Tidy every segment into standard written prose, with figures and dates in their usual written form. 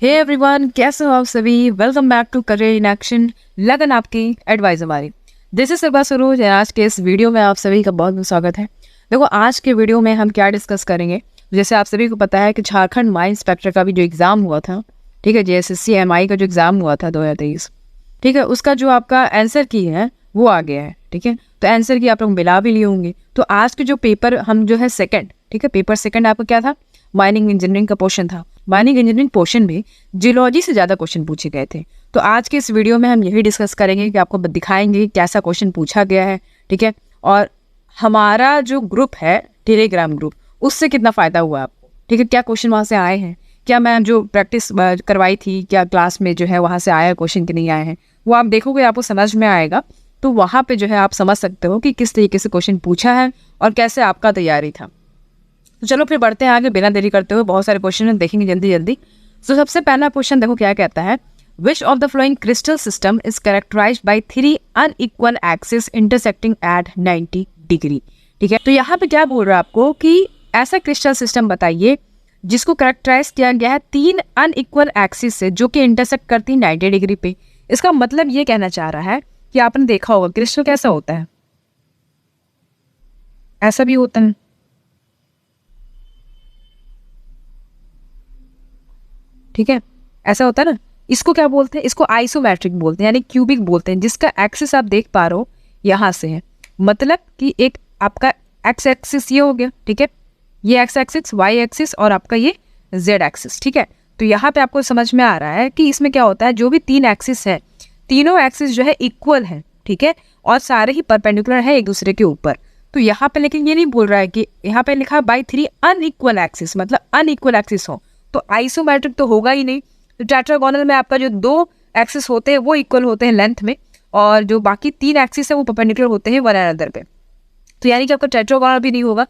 Hey everyone, कैसे हो आप सभी। Welcome back to career in action, लगन आपकी एडवाइस हमारी। This is Sirba Saroj. आज के इस वीडियो में आप सभी का बहुत बहुत स्वागत है। देखो, आज के वीडियो में हम क्या डिस्कस करेंगे। जैसे आप सभी को पता है कि झारखंड माइन इंस्पेक्टर का भी जो एग्ज़ाम हुआ था, ठीक है, JSSC MI का जो एग्ज़ाम हुआ था 2023, ठीक है, उसका जो आपका आंसर की है वो आ गया है। ठीक है, तो आंसर की आप लोग मिला भी लिए होंगे। तो आज के जो पेपर हम जो है सेकंड, ठीक है, पेपर सेकंड आपका क्या था, माइनिंग इंजीनियरिंग का पोर्शन था। माइनिंग इंजीनियरिंग पोर्शन में जियोलॉजी से ज़्यादा क्वेश्चन पूछे गए थे। तो आज के इस वीडियो में हम यही डिस्कस करेंगे कि आपको दिखाएंगे कैसा क्वेश्चन पूछा गया है। ठीक है, और हमारा जो ग्रुप है टेलीग्राम ग्रुप, उससे कितना फ़ायदा हुआ आपको। ठीक है, क्या क्वेश्चन वहाँ से आए हैं, क्या मैं जो प्रैक्टिस करवाई थी, क्या क्लास में जो है वहाँ से आया क्वेश्चन कि नहीं आए हैं, वो आप देखोगे, आपको समझ में आएगा। तो वहाँ पे जो है आप समझ सकते हो कि किस तरीके से क्वेश्चन पूछा है और कैसे आपका तैयारी था। तो चलो फिर बढ़ते हैं आगे, बिना देरी करते हुए। बहुत सारे क्वेश्चन देखेंगे जल्दी जल्दी। तो सबसे पहला क्वेश्चन देखो क्या कहता है, which of the following crystal system is characterized by 3 unequal axis intersecting at 90 degree. ठीक है, तो यहाँ पे क्या बोल रहा है आपको कि ऐसा क्रिस्टल सिस्टम बताइए जिसको कैरेक्टराइज किया गया है 3 अनइक्वल एक्सिस से, जो कि इंटरसेक्ट करती है 90 डिग्री पे। इसका मतलब ये कहना चाह रहा है कि आपने देखा होगा क्रिस्टल कैसा होता है, ऐसा भी होता है। ठीक है, ऐसा होता है ना। इसको क्या बोलते हैं, इसको आइसोमेट्रिक बोलते हैं, यानी क्यूबिक बोलते हैं, जिसका एक्सिस आप देख पा रहे हो यहाँ से है। मतलब कि एक आपका एक्स एक्सिस ये हो गया, ठीक है, ये एक्स एक्सिस, वाई एक्सिस और आपका ये जेड एक्सिस। ठीक है, तो यहाँ पे आपको समझ में आ रहा है कि इसमें क्या होता है, जो भी 3 एक्सिस है, तीनों एक्सिस जो है इक्वल है। ठीक है, और सारे ही परपेंडिकुलर है एक दूसरे के ऊपर। तो यहाँ पे लेकिन ये नहीं बोल रहा है कि यहाँ पे लिखा बाई 3 अनइक्वल एक्सिस, मतलब अनइक्वल एक्सिस हो तो आइसोमेट्रिक तो होगा ही नहीं। तो टेट्रागोनल में आपका जो 2 एक्सिस होते हैं वो इक्वल होते हैं लेंथ में, और जो बाकी 3 एक्सिस है वो परपेंडिकुलर होते हैं वन अनदर पे। तो यानी कि आपका टेट्रागोनल भी नहीं होगा।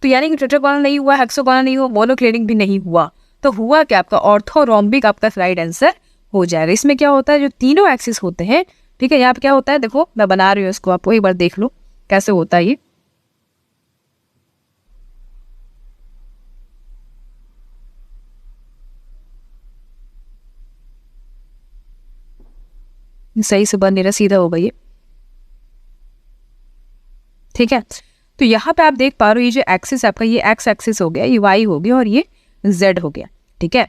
तो यानी कि टेट्रागोनल नहीं हुआ, हेक्सागोनल नहीं हुआ, मोनोक्लिनिक भी नहीं हुआ। तो हुआ क्या, आपका ऑर्थोरोम्बिक आपका राइट आंसर हो जाएगा। इसमें क्या होता है, जो तीनों एक्सिस होते हैं, ठीक है, यहाँ पे क्या होता है, देखो मैं बना रही हूँ इसको, आपको एक बार देख लो कैसे होता है ये। सही से बन नहीं रहा, सीधा होगा ये। ठीक है, तो यहाँ पे आप देख पा रहे हो ये जो एक्सिस आपका, ये एक्स एक्सिस हो गया, ये वाई हो गया और ये जेड हो गया। ठीक है,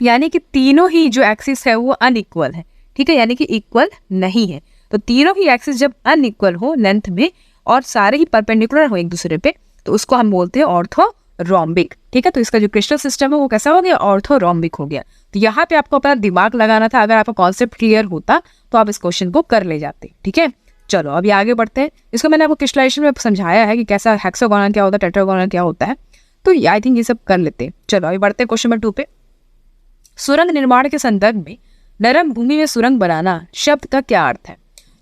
यानी कि तीनों ही जो एक्सिस है वो अनइक्वल है। ठीक है, यानी कि इक्वल नहीं है। तो तीनों ही एक्सिस जब अनइक्वल हो लेंथ में और सारे ही परपेंडिकुलर हो एक दूसरे पे, तो उसको हम बोलते हैं ऑर्थोरोम्बिक। ठीक है, तो इसका जो क्रिस्टल सिस्टम है वो कैसा हो गया, ऑर्थोरोम्बिक हो गया। तो यहाँ पे आपको अपना दिमाग लगाना था। अगर आपका कॉन्सेप्ट क्लियर होता तो आप इस क्वेश्चन को कर ले जाते। ठीक है, चलो अभी आगे बढ़ते हैं। इसको मैंने आपको क्रिस्टलाइजेशन में समझाया है कि कैसा हेक्सागोनल क्या होता है, टेट्रागोनल क्या होता है, तो आई थिंक ये सब कर लेते हैं। चलो अभी बढ़ते हैं क्वेश्चन नंबर 2 पे। सुरंग निर्माण के संदर्भ में नरम भूमि में सुरंग बनाना शब्द का क्या अर्थ है।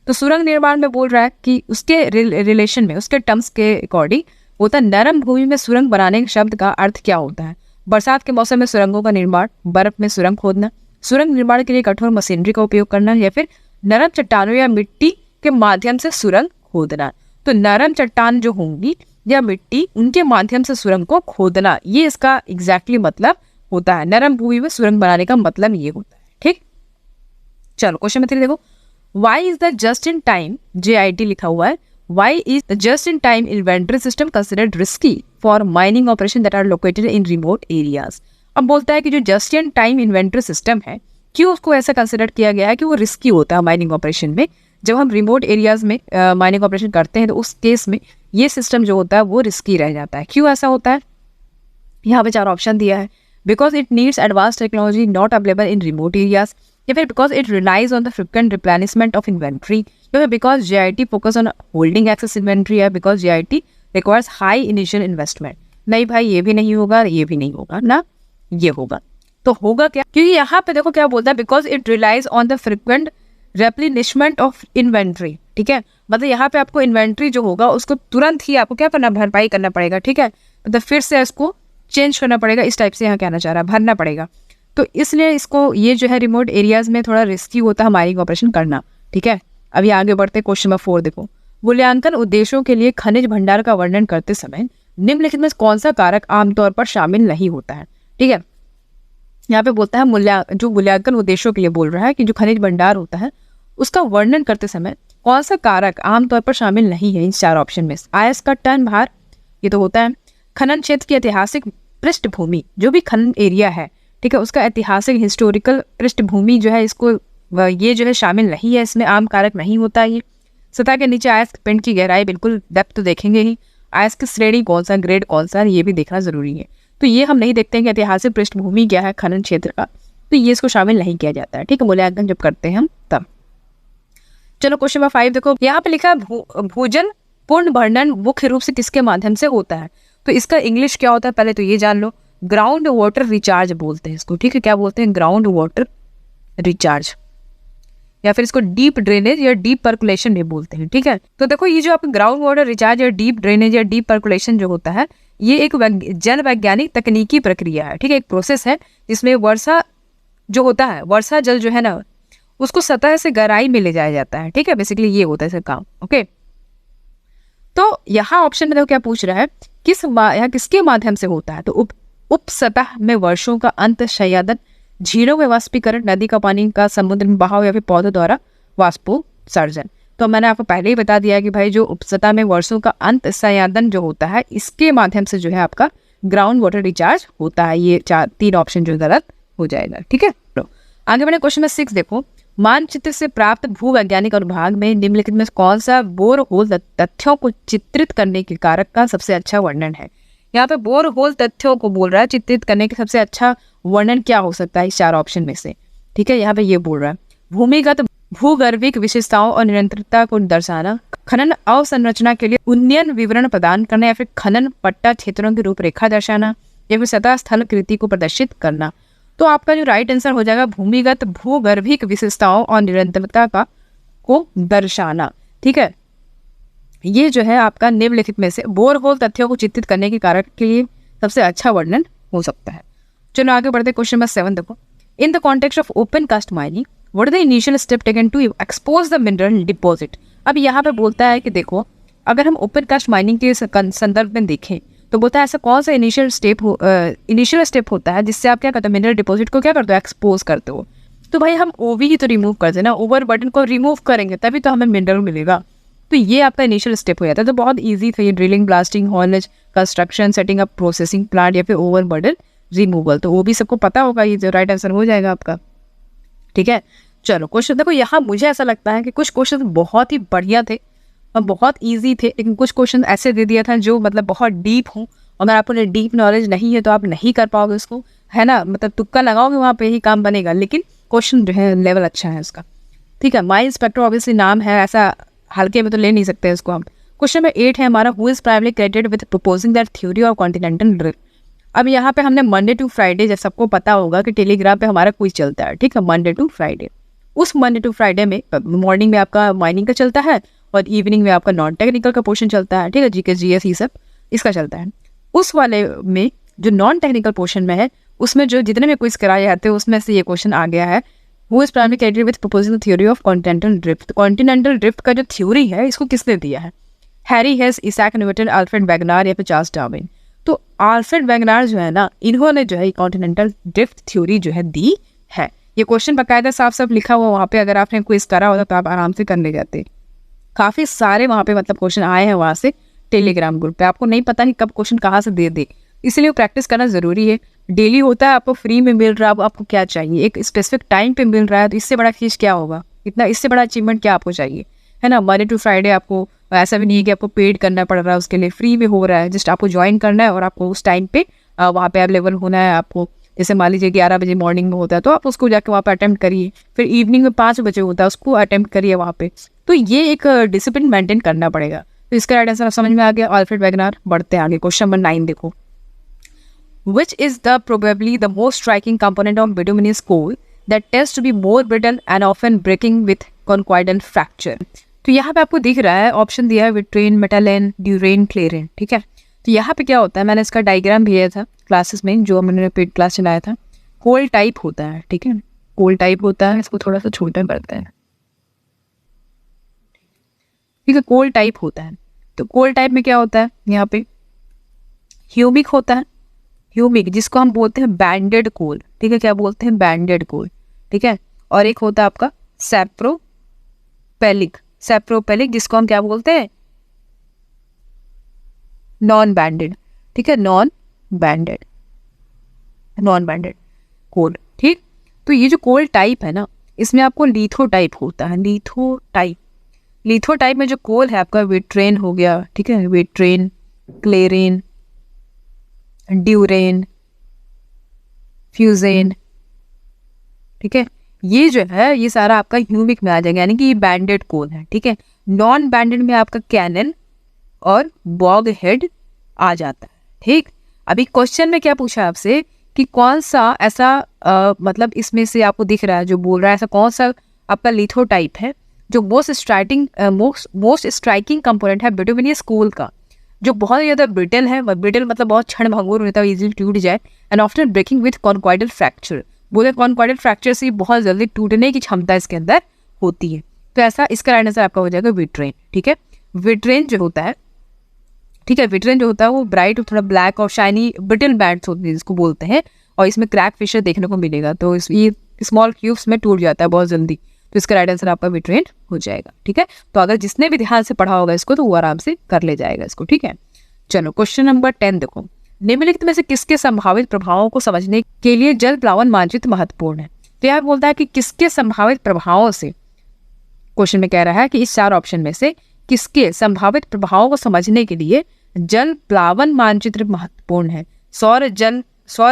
तो सुरंग निर्माण में बोल रहा है कि उसके रिलेशन में, उसके टर्म्स के अकॉर्डिंग होता है नरम भूमि में सुरंग बनाने के शब्द का अर्थ क्या होता है। बरसात के मौसम में सुरंगों का निर्माण, बर्फ में सुरंग खोदना, सुरंग निर्माण के लिए कठोर मशीनरी का उपयोग करना, या फिर नरम चट्टानों या मिट्टी के माध्यम से सुरंग खोदना। तो नरम चट्टान जो होंगी या मिट्टी, उनके माध्यम से सुरंग को खोदना, ये इसका एग्जैक्टली मतलब होता है। नरम भूमि में सुरंग बनाने का मतलब ये होता है। ठीक, चलो क्वेश्चन नंबर 3 देखो। Why is the just in time, JIT लिखा हुआ है, why is the just in time inventory system considered risky for mining operation that are located in remote areas. अब बोलता है कि जो just in time inventory system है, क्यों उसको ऐसा कंसिडर किया गया है कि वो रिस्की होता है माइनिंग ऑपरेशन में। जब हम रिमोट एरियाज में माइनिंग ऑपरेशन करते हैं तो उस केस में ये सिस्टम जो होता है वो रिस्की रह जाता है। क्यों ऐसा होता है, यहाँ पे 4 ऑप्शन दिया है। Because it needs advance technology not available in remote areas, या फिर because it relies on the frequent replenishment of inventory, या फिर because JIT focus on holding excess inventory, है because JIT requires high initial investment. नहीं भाई, ये भी नहीं होगा, ये भी नहीं होगा ना, ये होगा। तो होगा क्या, क्योंकि यहाँ पे देखो क्या बोलता है, because it relies on the frequent replenishment of inventory. ठीक है, मतलब यहाँ पे आपको इन्वेंट्री जो होगा उसको तुरंत ही आपको क्या करना, भरपाई करना पड़ेगा। ठीक है, मतलब फिर से इसको चेंज करना पड़ेगा, इस टाइप से यहाँ कहना चाह रहा है, भरना पड़ेगा। तो इसलिए इसको ये जो है रिमोट एरियाज में थोड़ा रिस्की होता है माइनिंग ऑपरेशन करना। ठीक है, अभी आगे बढ़ते क्वेश्चन नंबर 4 देखो। मूल्यांकन उद्देश्यों के लिए खनिज भंडार का वर्णन करते समय निम्नलिखित में कौन सा कारक आमतौर पर शामिल नहीं होता है। ठीक है, यहाँ पे बोलता है जो मूल्यांकन उद्देश्यों के लिए बोल रहा है कि जो खनिज भंडार होता है उसका वर्णन करते समय कौन सा कारक आमतौर पर शामिल नहीं है इन 4 ऑप्शन में। आयस का टन भार, ये तो होता है। खनन क्षेत्र की ऐतिहासिक पृष्ठभूमि, जो भी खनन एरिया है, ठीक है, उसका ऐतिहासिक हिस्टोरिकल पृष्ठभूमि जो है, इसको ये जो है शामिल नहीं है, इसमें आम कारक नहीं होता ये। सतह के नीचे आयस पिंड की गहराई, बिल्कुल डेप्थ तो देखेंगे ही। आयस की श्रेणी कौन सा, ग्रेड कौन सा, ये भी देखना जरूरी है। तो ये हम नहीं देखते हैं कि ऐतिहासिक पृष्ठभूमि क्या है खनन क्षेत्र का, तो ये इसको शामिल नहीं किया जाता है, ठीक है, मूल्यांकन जब करते हैं हम तब। चलो क्वेश्चन नंबर 5 देखो, यहाँ पे लिखा भूजल पूर्ण वर्णन मुख्य रूप से किसके माध्यम से होता है। तो इसका इंग्लिश क्या होता है पहले तो ये जान लो। ग्राउंड वाटर रिचार्ज बोलते हैं इसको, ठीक है, क्या बोलते हैं, ग्राउंड वाटर रिचार्ज, या फिर इसको डीप ड्रेनेज या डीप पर्कुलेशन भी बोलते हैं, ठीक है। तो देखो ये जो आपका ग्राउंड वाटर रिचार्ज या डीप ड्रेनेज या डीप पर्कुलेशन जो होता है, ये एक जल वैज्ञानिक तकनीकी प्रक्रिया है, ठीक है, एक प्रोसेस है जिसमें वर्षा जो होता है, वर्षा जल जो है ना, उसको सतह से गहराई में ले जाया जाता है, ठीक है, बेसिकली ये होता है इसका काम। ओके, तो यहाँ ऑप्शन में देखो क्या पूछ रहा है, किसके माध्यम से होता है। तो उप सतह में वर्षों का अंत शयदन, झीलों में वाष्पीकरण, नदी का पानी का समुद्र में बहाव, या फिर पौधों द्वारा वाष्पोत्सर्जन। तो मैंने आपको पहले ही बता दिया कि भाई जो उपसतह में वर्षों का अंत संयादन जो होता है, इसके माध्यम से जो है आपका ग्राउंड वाटर रिचार्ज होता है। ये 3 ऑप्शन जो गलत हो जाएगा, ठीक है। तो आगे बढ़े क्वेश्चन नंबर 6 देखो, मानचित्र से प्राप्त भूवैज्ञानिक अनुभाग में निम्नलिखित में कौन सा बोरहोल तथ्यों को चित्रित करने के कारक का सबसे अच्छा वर्णन है। यहाँ पे बोरहोल तथ्यों को बोल रहा है, चित्रित करने का सबसे अच्छा वर्णन क्या हो सकता है इस 4 ऑप्शन में से, ठीक है। यहाँ पे ये बोल रहा है भूमिगत भूगर्भिक विशेषताओं और निरंतरता को दर्शाना, खनन अवसंरचना के लिए उन्नयन विवरण प्रदान करना, या फिर खनन पट्टा क्षेत्रों की रूपरेखा दर्शाना, या फिर सतह स्थल कृति को प्रदर्शित करना। तो आपका जो राइट आंसर हो जाएगा भूमिगत भूगर्भिक विशेषताओं और निरंतरता को दर्शाना, ठीक है। ये जो है आपका निम्नलिखित में से बोरहोल तथ्यों को चित्रित करने के कारक के लिए सबसे अच्छा वर्णन हो सकता है। चलो आगे बढ़ते क्वेश्चन नंबर 7 देखो, in the context of open cast mining what are the initial step taken to expose the mineral deposit. अब यहाँ पे बोलता है कि देखो अगर हम ओपन कास्ट माइनिंग के संदर्भ में देखें तो बोलता है ऐसा कौन सा इनिशियल स्टेप होता है जिससे आप क्या करते हो, मिनरल डिपॉजिट को क्या करते हो, एक्सपोज करते हो। तो भाई हम ओवी ही तो रिमूव करते हैं ना, ओवर बर्डन को रिमूव करेंगे तभी तो हमें मिनरल मिलेगा। तो ये आपका इनिशियल स्टेप हो जाता है। तो बहुत ईजी था ये, drilling, blasting, haulage, construction, setting up processing plant, या फिर ओवर बर्डन रिमूवल। तो वो भी सबको पता होगा, ये जो राइट आंसर हो जाएगा आपका, ठीक है। चलो क्वेश्चन देखो, यहाँ मुझे ऐसा लगता है कि कुछ क्वेश्चन बहुत ही बढ़िया थे और बहुत इजी थे, लेकिन कुछ क्वेश्चन ऐसे दे दिया था जो मतलब बहुत डीप हो, और अगर आपको डीप नॉलेज नहीं है तो आप नहीं कर पाओगे उसको, है ना, मतलब तुक्का लगाओगे वहाँ पे ही काम बनेगा। लेकिन क्वेश्चन जो है लेवल अच्छा है उसका, ठीक है। माइंड इंस्पेक्टर ऑब्वियसली नाम है, ऐसा हल्के में तो ले नहीं सकते इसको हम। क्वेश्चन नंबर 8 है हमारा, who is primarily credited with proposing that theory of continental drift. अब यहाँ पे हमने मंडे टू फ्राइडे, जैसे सबको पता होगा कि टेलीग्राम पे हमारा क्विज चलता है, ठीक है, मंडे टू फ्राइडे। उस मंडे टू फ्राइडे में मॉर्निंग में आपका माइनिंग का चलता है और इवनिंग में आपका नॉन टेक्निकल का पोर्शन चलता है, ठीक है, जीके जीएस ये सब इसका चलता है। उस वाले में जो नॉन टेक्निकल पोर्शन में है, उसमें जो जितने में क्विज कराए जाते हैं उसमें से ये क्वेश्चन आ गया है, who is primary credited with proposing theory of continental drift. Continental drift का जो थ्योरी है इसको किसने दिया है, Harry Hess, Isaac Newton, Alfred Wegener, या फिर चार्ल्स डार्विन। तो अल्फ्रेड वैगनार जो है ना, इन्होंने जो है कॉन्टिनेंटल ड्रिफ्ट थ्योरी जो है दी है। ये क्वेश्चन बकायदा साफ साफ लिखा हुआ वहाँ पे, अगर आपने क्विज करा होता तो आप आराम से करने जाते। काफ़ी सारे वहाँ पे मतलब क्वेश्चन आए हैं वहाँ से टेलीग्राम ग्रुप पे। आपको नहीं पता कि कब क्वेश्चन कहाँ से दे दे, इसलिए प्रैक्टिस करना ज़रूरी है। डेली होता है, आपको फ्री में मिल रहा है, आपको क्या चाहिए, एक स्पेसिफिक टाइम पे मिल रहा है, तो इससे बड़ा चीज़ क्या होगा, इतना इससे बड़ा अचीवमेंट क्या आपको चाहिए, है ना। मंडे टू फ्राइडे आपको ऐसा भी नहीं है कि आपको पेड करना पड़ रहा है उसके लिए, फ्री में हो रहा है, जस्ट आपको ज्वाइन करना है और आपको उस टाइम पे वहाँ पे अवेलेबल होना है। आपको जैसे मान लीजिए 11 बजे मॉर्निंग में होता है तो आप उसको जाके वहाँ पे अटेम्प्ट करिए, फिर इवनिंग में 5 बजे होता है उसको अटेम्प्ट करिए वहाँ पे। तो ये एक डिसिप्लिन मेंटेन करना पड़ेगा। तो इसका राइट आंसर समझ में आ गया, अल्फ्रेड वैगनार। बढ़ते हैं आगे, क्वेश्चन नंबर 9 देखो, which is the probably the most striking component of bituminous coal that tends to be more brittle and often breaking with conchoidal fracture। तो यहाँ पे आपको दिख रहा है ऑप्शन दिया है विट्रेन, मेटालेन, ड्यूरेन, क्लेरेन, ठीक है। तो यहाँ पे क्या होता है, मैंने इसका डायग्राम भेजा था क्लासेस में, जो मैंने पेड क्लास चलाया था। कोल टाइप होता है, ठीक है, कोल टाइप होता है, इसको थोड़ा सा छोटा करते हैं, ठीक है, कोल टाइप होता है। तो कोल टाइप में क्या होता है, यहाँ पे ह्यूमिक होता है, ह्यूमिक जिसको हम बोलते हैं बैंडेड कोल, ठीक है, क्या बोलते हैं, बैंडेड कोल, ठीक है। और एक होता है आपका सैप्रोपेलिक जिसको हम क्या बोलते हैं, नॉन बैंडेड, ठीक है, नॉन बैंडेड कोल, ठीक। तो ये जो कोल टाइप है ना, इसमें आपको लिथोटाइप होता है, लिथोटाइप में जो कोल है आपका विट्रेन हो गया, ठीक है, विट्रेन, क्लेरेन, ड्यूरेन, फ्यूजेन, ठीक है, ये जो है ये सारा आपका ह्यूमिक में आ जाएगा, यानी कि ये बैंडेड कोल है, ठीक है। नॉन बैंडेड में आपका कैनन और बॉग हेड आ जाता है, ठीक। अभी क्वेश्चन में क्या पूछा आपसे कि कौन सा ऐसा मतलब इसमें से आपको दिख रहा है जो बोल रहा है, ऐसा कौन सा आपका लिथोटाइप है जो मोस्ट स्ट्राइकिंग कंपोनेंट है बिटुमिनियस कोल का, जो बहुत ज़्यादा ब्रिटल है, ब्रिटल मतलब बहुत क्षण भंगुर होता है, इजीली टूट जाए, and after breaking with conchoidal fracture, बोले कॉन्क्वाइडल फ्रैक्चर से बहुत जल्दी टूटने की क्षमता इसके अंदर होती है। तो ऐसा इसका राइट आंसर आपका हो जाएगा विट्रेन, ठीक है। विट्रेन जो होता है, ठीक है, विट्रेन जो होता है वो ब्राइट और थोड़ा ब्लैक और शाइनी ब्रिटल बैंड्स होते हैं जिसको बोलते हैं, और इसमें क्रैक फिशर देखने को मिलेगा, तो ये स्मॉल क्यूब्स में टूट जाता है बहुत जल्दी, तो इसका राइट आंसर आपका विट्रेन हो जाएगा, ठीक है। तो अगर जिसने भी ध्यान से पढ़ा होगा इसको तो वो आराम से कर ले जाएगा इसको, ठीक है। चलो क्वेश्चन नंबर 10 देखो, निम्नलिखित में से किसके संभावित प्रभावों को समझने के लिए जल प्लावन मानचित्र महत्वपूर्ण है। तो यह बोलता है कि किसके संभावित प्रभावों से, क्वेश्चन में कह रहा है कि इस 4 ऑप्शन में से किसके संभावित प्रभावों को समझने के लिए जल प्लावन मानचित्र महत्वपूर्ण है। सौर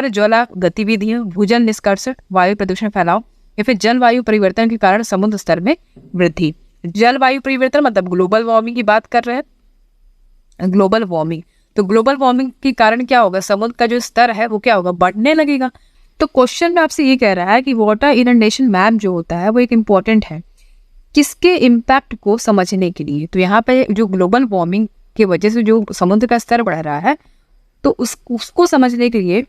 ज्वाला गतिविधियां, भूजल निष्कर्षण, वायु प्रदूषण फैलाव, या फिर जलवायु परिवर्तन के कारण समुद्र स्तर में वृद्धि। जलवायु परिवर्तन मतलब ग्लोबल वार्मिंग की बात कर रहे हैं, ग्लोबल वार्मिंग, तो ग्लोबल वार्मिंग के कारण क्या होगा, समुद्र का जो स्तर है वो क्या होगा, बढ़ने लगेगा। तो क्वेश्चन में आपसे ये कह रहा है कि वाटर इनंडेशन मैप जो होता है वो एक इम्पॉर्टेंट है किसके इम्पैक्ट को समझने के लिए। तो यहाँ पे जो ग्लोबल वार्मिंग की वजह से जो समुद्र का स्तर बढ़ रहा है, तो उसको समझने के लिए,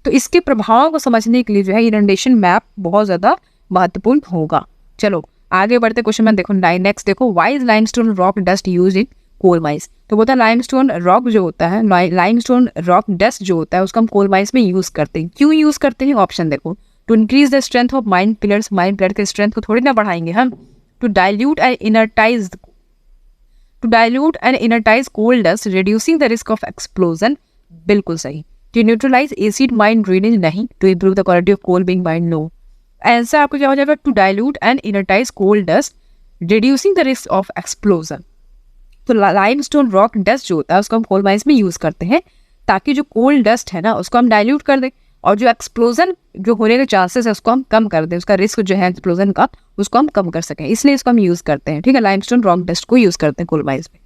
तो इसके प्रभावों को समझने के लिए जो है इनंडेशन मैप बहुत ज़्यादा महत्वपूर्ण होगा। चलो आगे बढ़ते क्वेश्चन में देखो, नेक्स्ट देखो, why is limestone rock dust used in coal mines. तो बोलता है लाइमस्टोन रॉक जो होता है, लाइमस्टोन रॉक डस्ट जो होता है उसको हम कोल माइंस में यूज़ करते हैं। क्यों यूज़ करते हैं, ऑप्शन देखो, to increase the strength of mine pillars, mine pillar के स्ट्रेंथ को थोड़ी ना बढ़ाएंगे हम, to dilute and inertize coal dust reducing the risk of explosion, बिल्कुल सही। To neutralize acid mine drainage, नहीं। To improve the quality of coal being mined, no. Answer आपको क्या हो जाएगा, to dilute and inertize coal dust reducing the risk of explosion. तो limestone rock dust जो होता है उसको हम कोल माइंस में यूज़ करते हैं ताकि जो कोल डस्ट है ना उसको हम डाइल्यूट कर दें, और जो एक्सप्लोजन जो होने के चांसेस है उसको हम कम कर दें, उसका रिस्क जो है एक्सप्लोजन का उसको हम कम कर सकें, इसलिए इसको हम यूज़ करते हैं, ठीक है। लाइमस्टोन रॉक डस्ट को यूज़ करते हैं कोल माइंस में।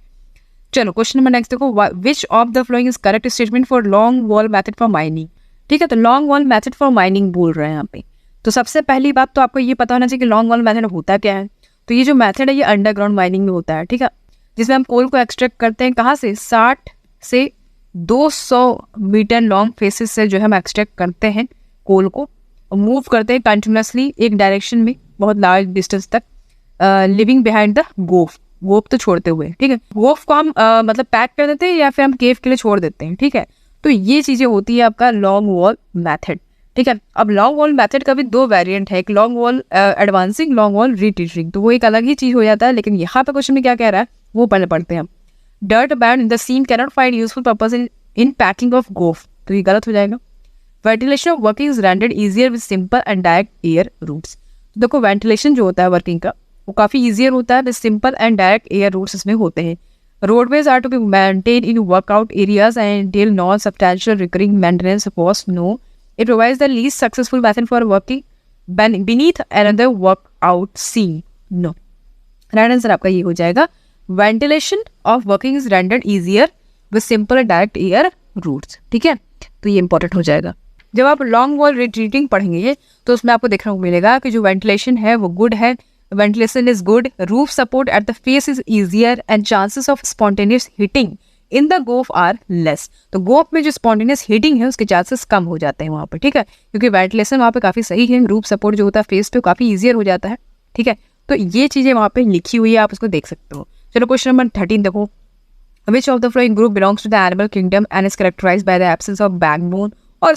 चलो क्वेश्चन नंबर नेक्स्ट देखो, which of the following is correct statement for long wall method for mining, ठीक है। तो long wall method for mining बोल रहे हैं यहाँ पे। तो सबसे पहली बात तो आपको ये पता होना चाहिए कि लॉन्ग वॉल मेथड होता क्या है। तो ये जो मेथड है ये अंडरग्राउंड माइनिंग में होता है, ठीक है, जिसमें हम कोल को एक्सट्रैक्ट करते हैं कहाँ से, 60 से 200 मीटर लॉन्ग फेसेस से जो है हम एक्सट्रैक्ट करते हैं कोल को, और मूव करते हैं कंटिन्यूसली एक डायरेक्शन में बहुत लार्ज डिस्टेंस तक, लिविंग बिहाइंड द गोफ तो छोड़ते हुए, ठीक है। गोफ को हम मतलब पैक कर देते हैं या फिर हम केव के लिए छोड़ देते हैं, ठीक है। तो ये चीज़ें होती है आपका लॉन्ग वॉल मैथड, ठीक है। अब लॉन्ग वॉल मैथड का भी 2 वेरिएंट है, एक long wall advancing, long wall retreating, तो वो एक अलग ही चीज़ हो जाता है। लेकिन यहाँ पे क्वेश्चन में क्या कह रहा है वो पहले पढ़ते हैं हम। Dirt band in the seam cannot find useful purpose in packing of goaf, तो ये गलत हो जाएगा। Ventilation of working is rendered easier with simple and direct air routes. देखो वेंटिलेशन जो होता है वर्किंग का वो काफ़ी ईजियर होता है with simple and direct air routes इसमें होते हैं। Roadways are to be maintain in workout areas and dell non substantial recurring maintenance cost, no. It provides the least successful method for working beneath another workout scene, no. Right answer आपका ये हो जाएगा, ventilation of working is rendered easier with simple direct air routes, ठीक है। तो ये important हो जाएगा। जब आप लॉन्ग वॉल रिट्रीटिंग पढ़ेंगे तो उसमें आपको देखने को मिलेगा कि जो वेंटिलेशन है वो गुड है, ventilation is good, roof support at the face is easier and chances of spontaneous heating in the गोफ आर लेस। तो गोफ में जो स्पॉन्टेनियस हीटिंग है उसके चांसेस कम हो जाते हैं वहाँ पर, ठीक है, क्योंकि वेंटिलेशन वहाँ पे काफ़ी सही है, रूफ सपोर्ट जो होता है फेस पे काफ़ी ईजियर हो जाता है, ठीक है। तो ये चीज़ें वहाँ पे लिखी हुई है, आप उसको देख सकते हो। चलो क्वेश्चन नंबर 13 देखो, which of the following group belongs to the animal kingdom and is characterized by the absence of backbone और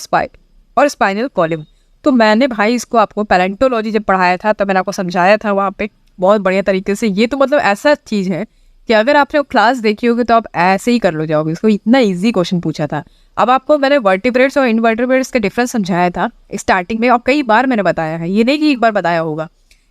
स्पाइनल कॉलम। तो मैंने भाई इसको आपको पैलेंटोलॉजी जब पढ़ाया था तब मैंने आपको समझाया था वहाँ पे बहुत बढ़िया तरीके से। ये तो मतलब ऐसा चीज़ है कि अगर आपने वो क्लास देखी होगी तो आप ऐसे ही कर लो जाओगे, इसको इतना इजी क्वेश्चन पूछा था। अब आपको मैंने वर्टिब्रेट्स और इनवर्टिब्रेट्स का डिफरेंस समझाया था स्टार्टिंग में, और कई बार मैंने बताया है, ये नहीं कि एक बार बताया होगा,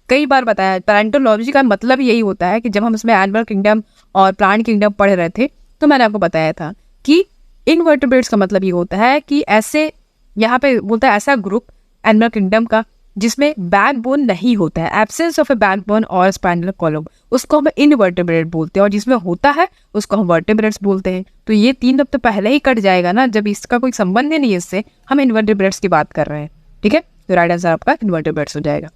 कई बार बताया है। पैलेंटोलॉजी का मतलब यही होता है कि जब हम इसमें एनिमल किंगडम और प्लांट किंगडम पढ़ रहे थे तो मैंने आपको बताया था कि इनवर्टिब्रेट्स का मतलब ये होता है कि ऐसे, यहाँ पे बोलता है ऐसा ग्रुप एनिमल किंगडम का जिसमें बैकबोन नहीं होता है, एब्सेंस ऑफ ए बैकबोन और स्पाइनल कॉलम, उसको हम इनवर्टिब्रेट बोलते हैं, और जिसमें होता है उसको हम वर्टिब्रेट्स बोलते हैं। तो ये 3 अब तो पहले ही कट जाएगा ना, जब इसका कोई संबंध ही नहीं है इससे, हम इनवर्टिब्रेट्स की बात कर रहे हैं। ठीक है, तो राइट आंसर आपका इनवर्टिब्रेट्स हो जाएगा।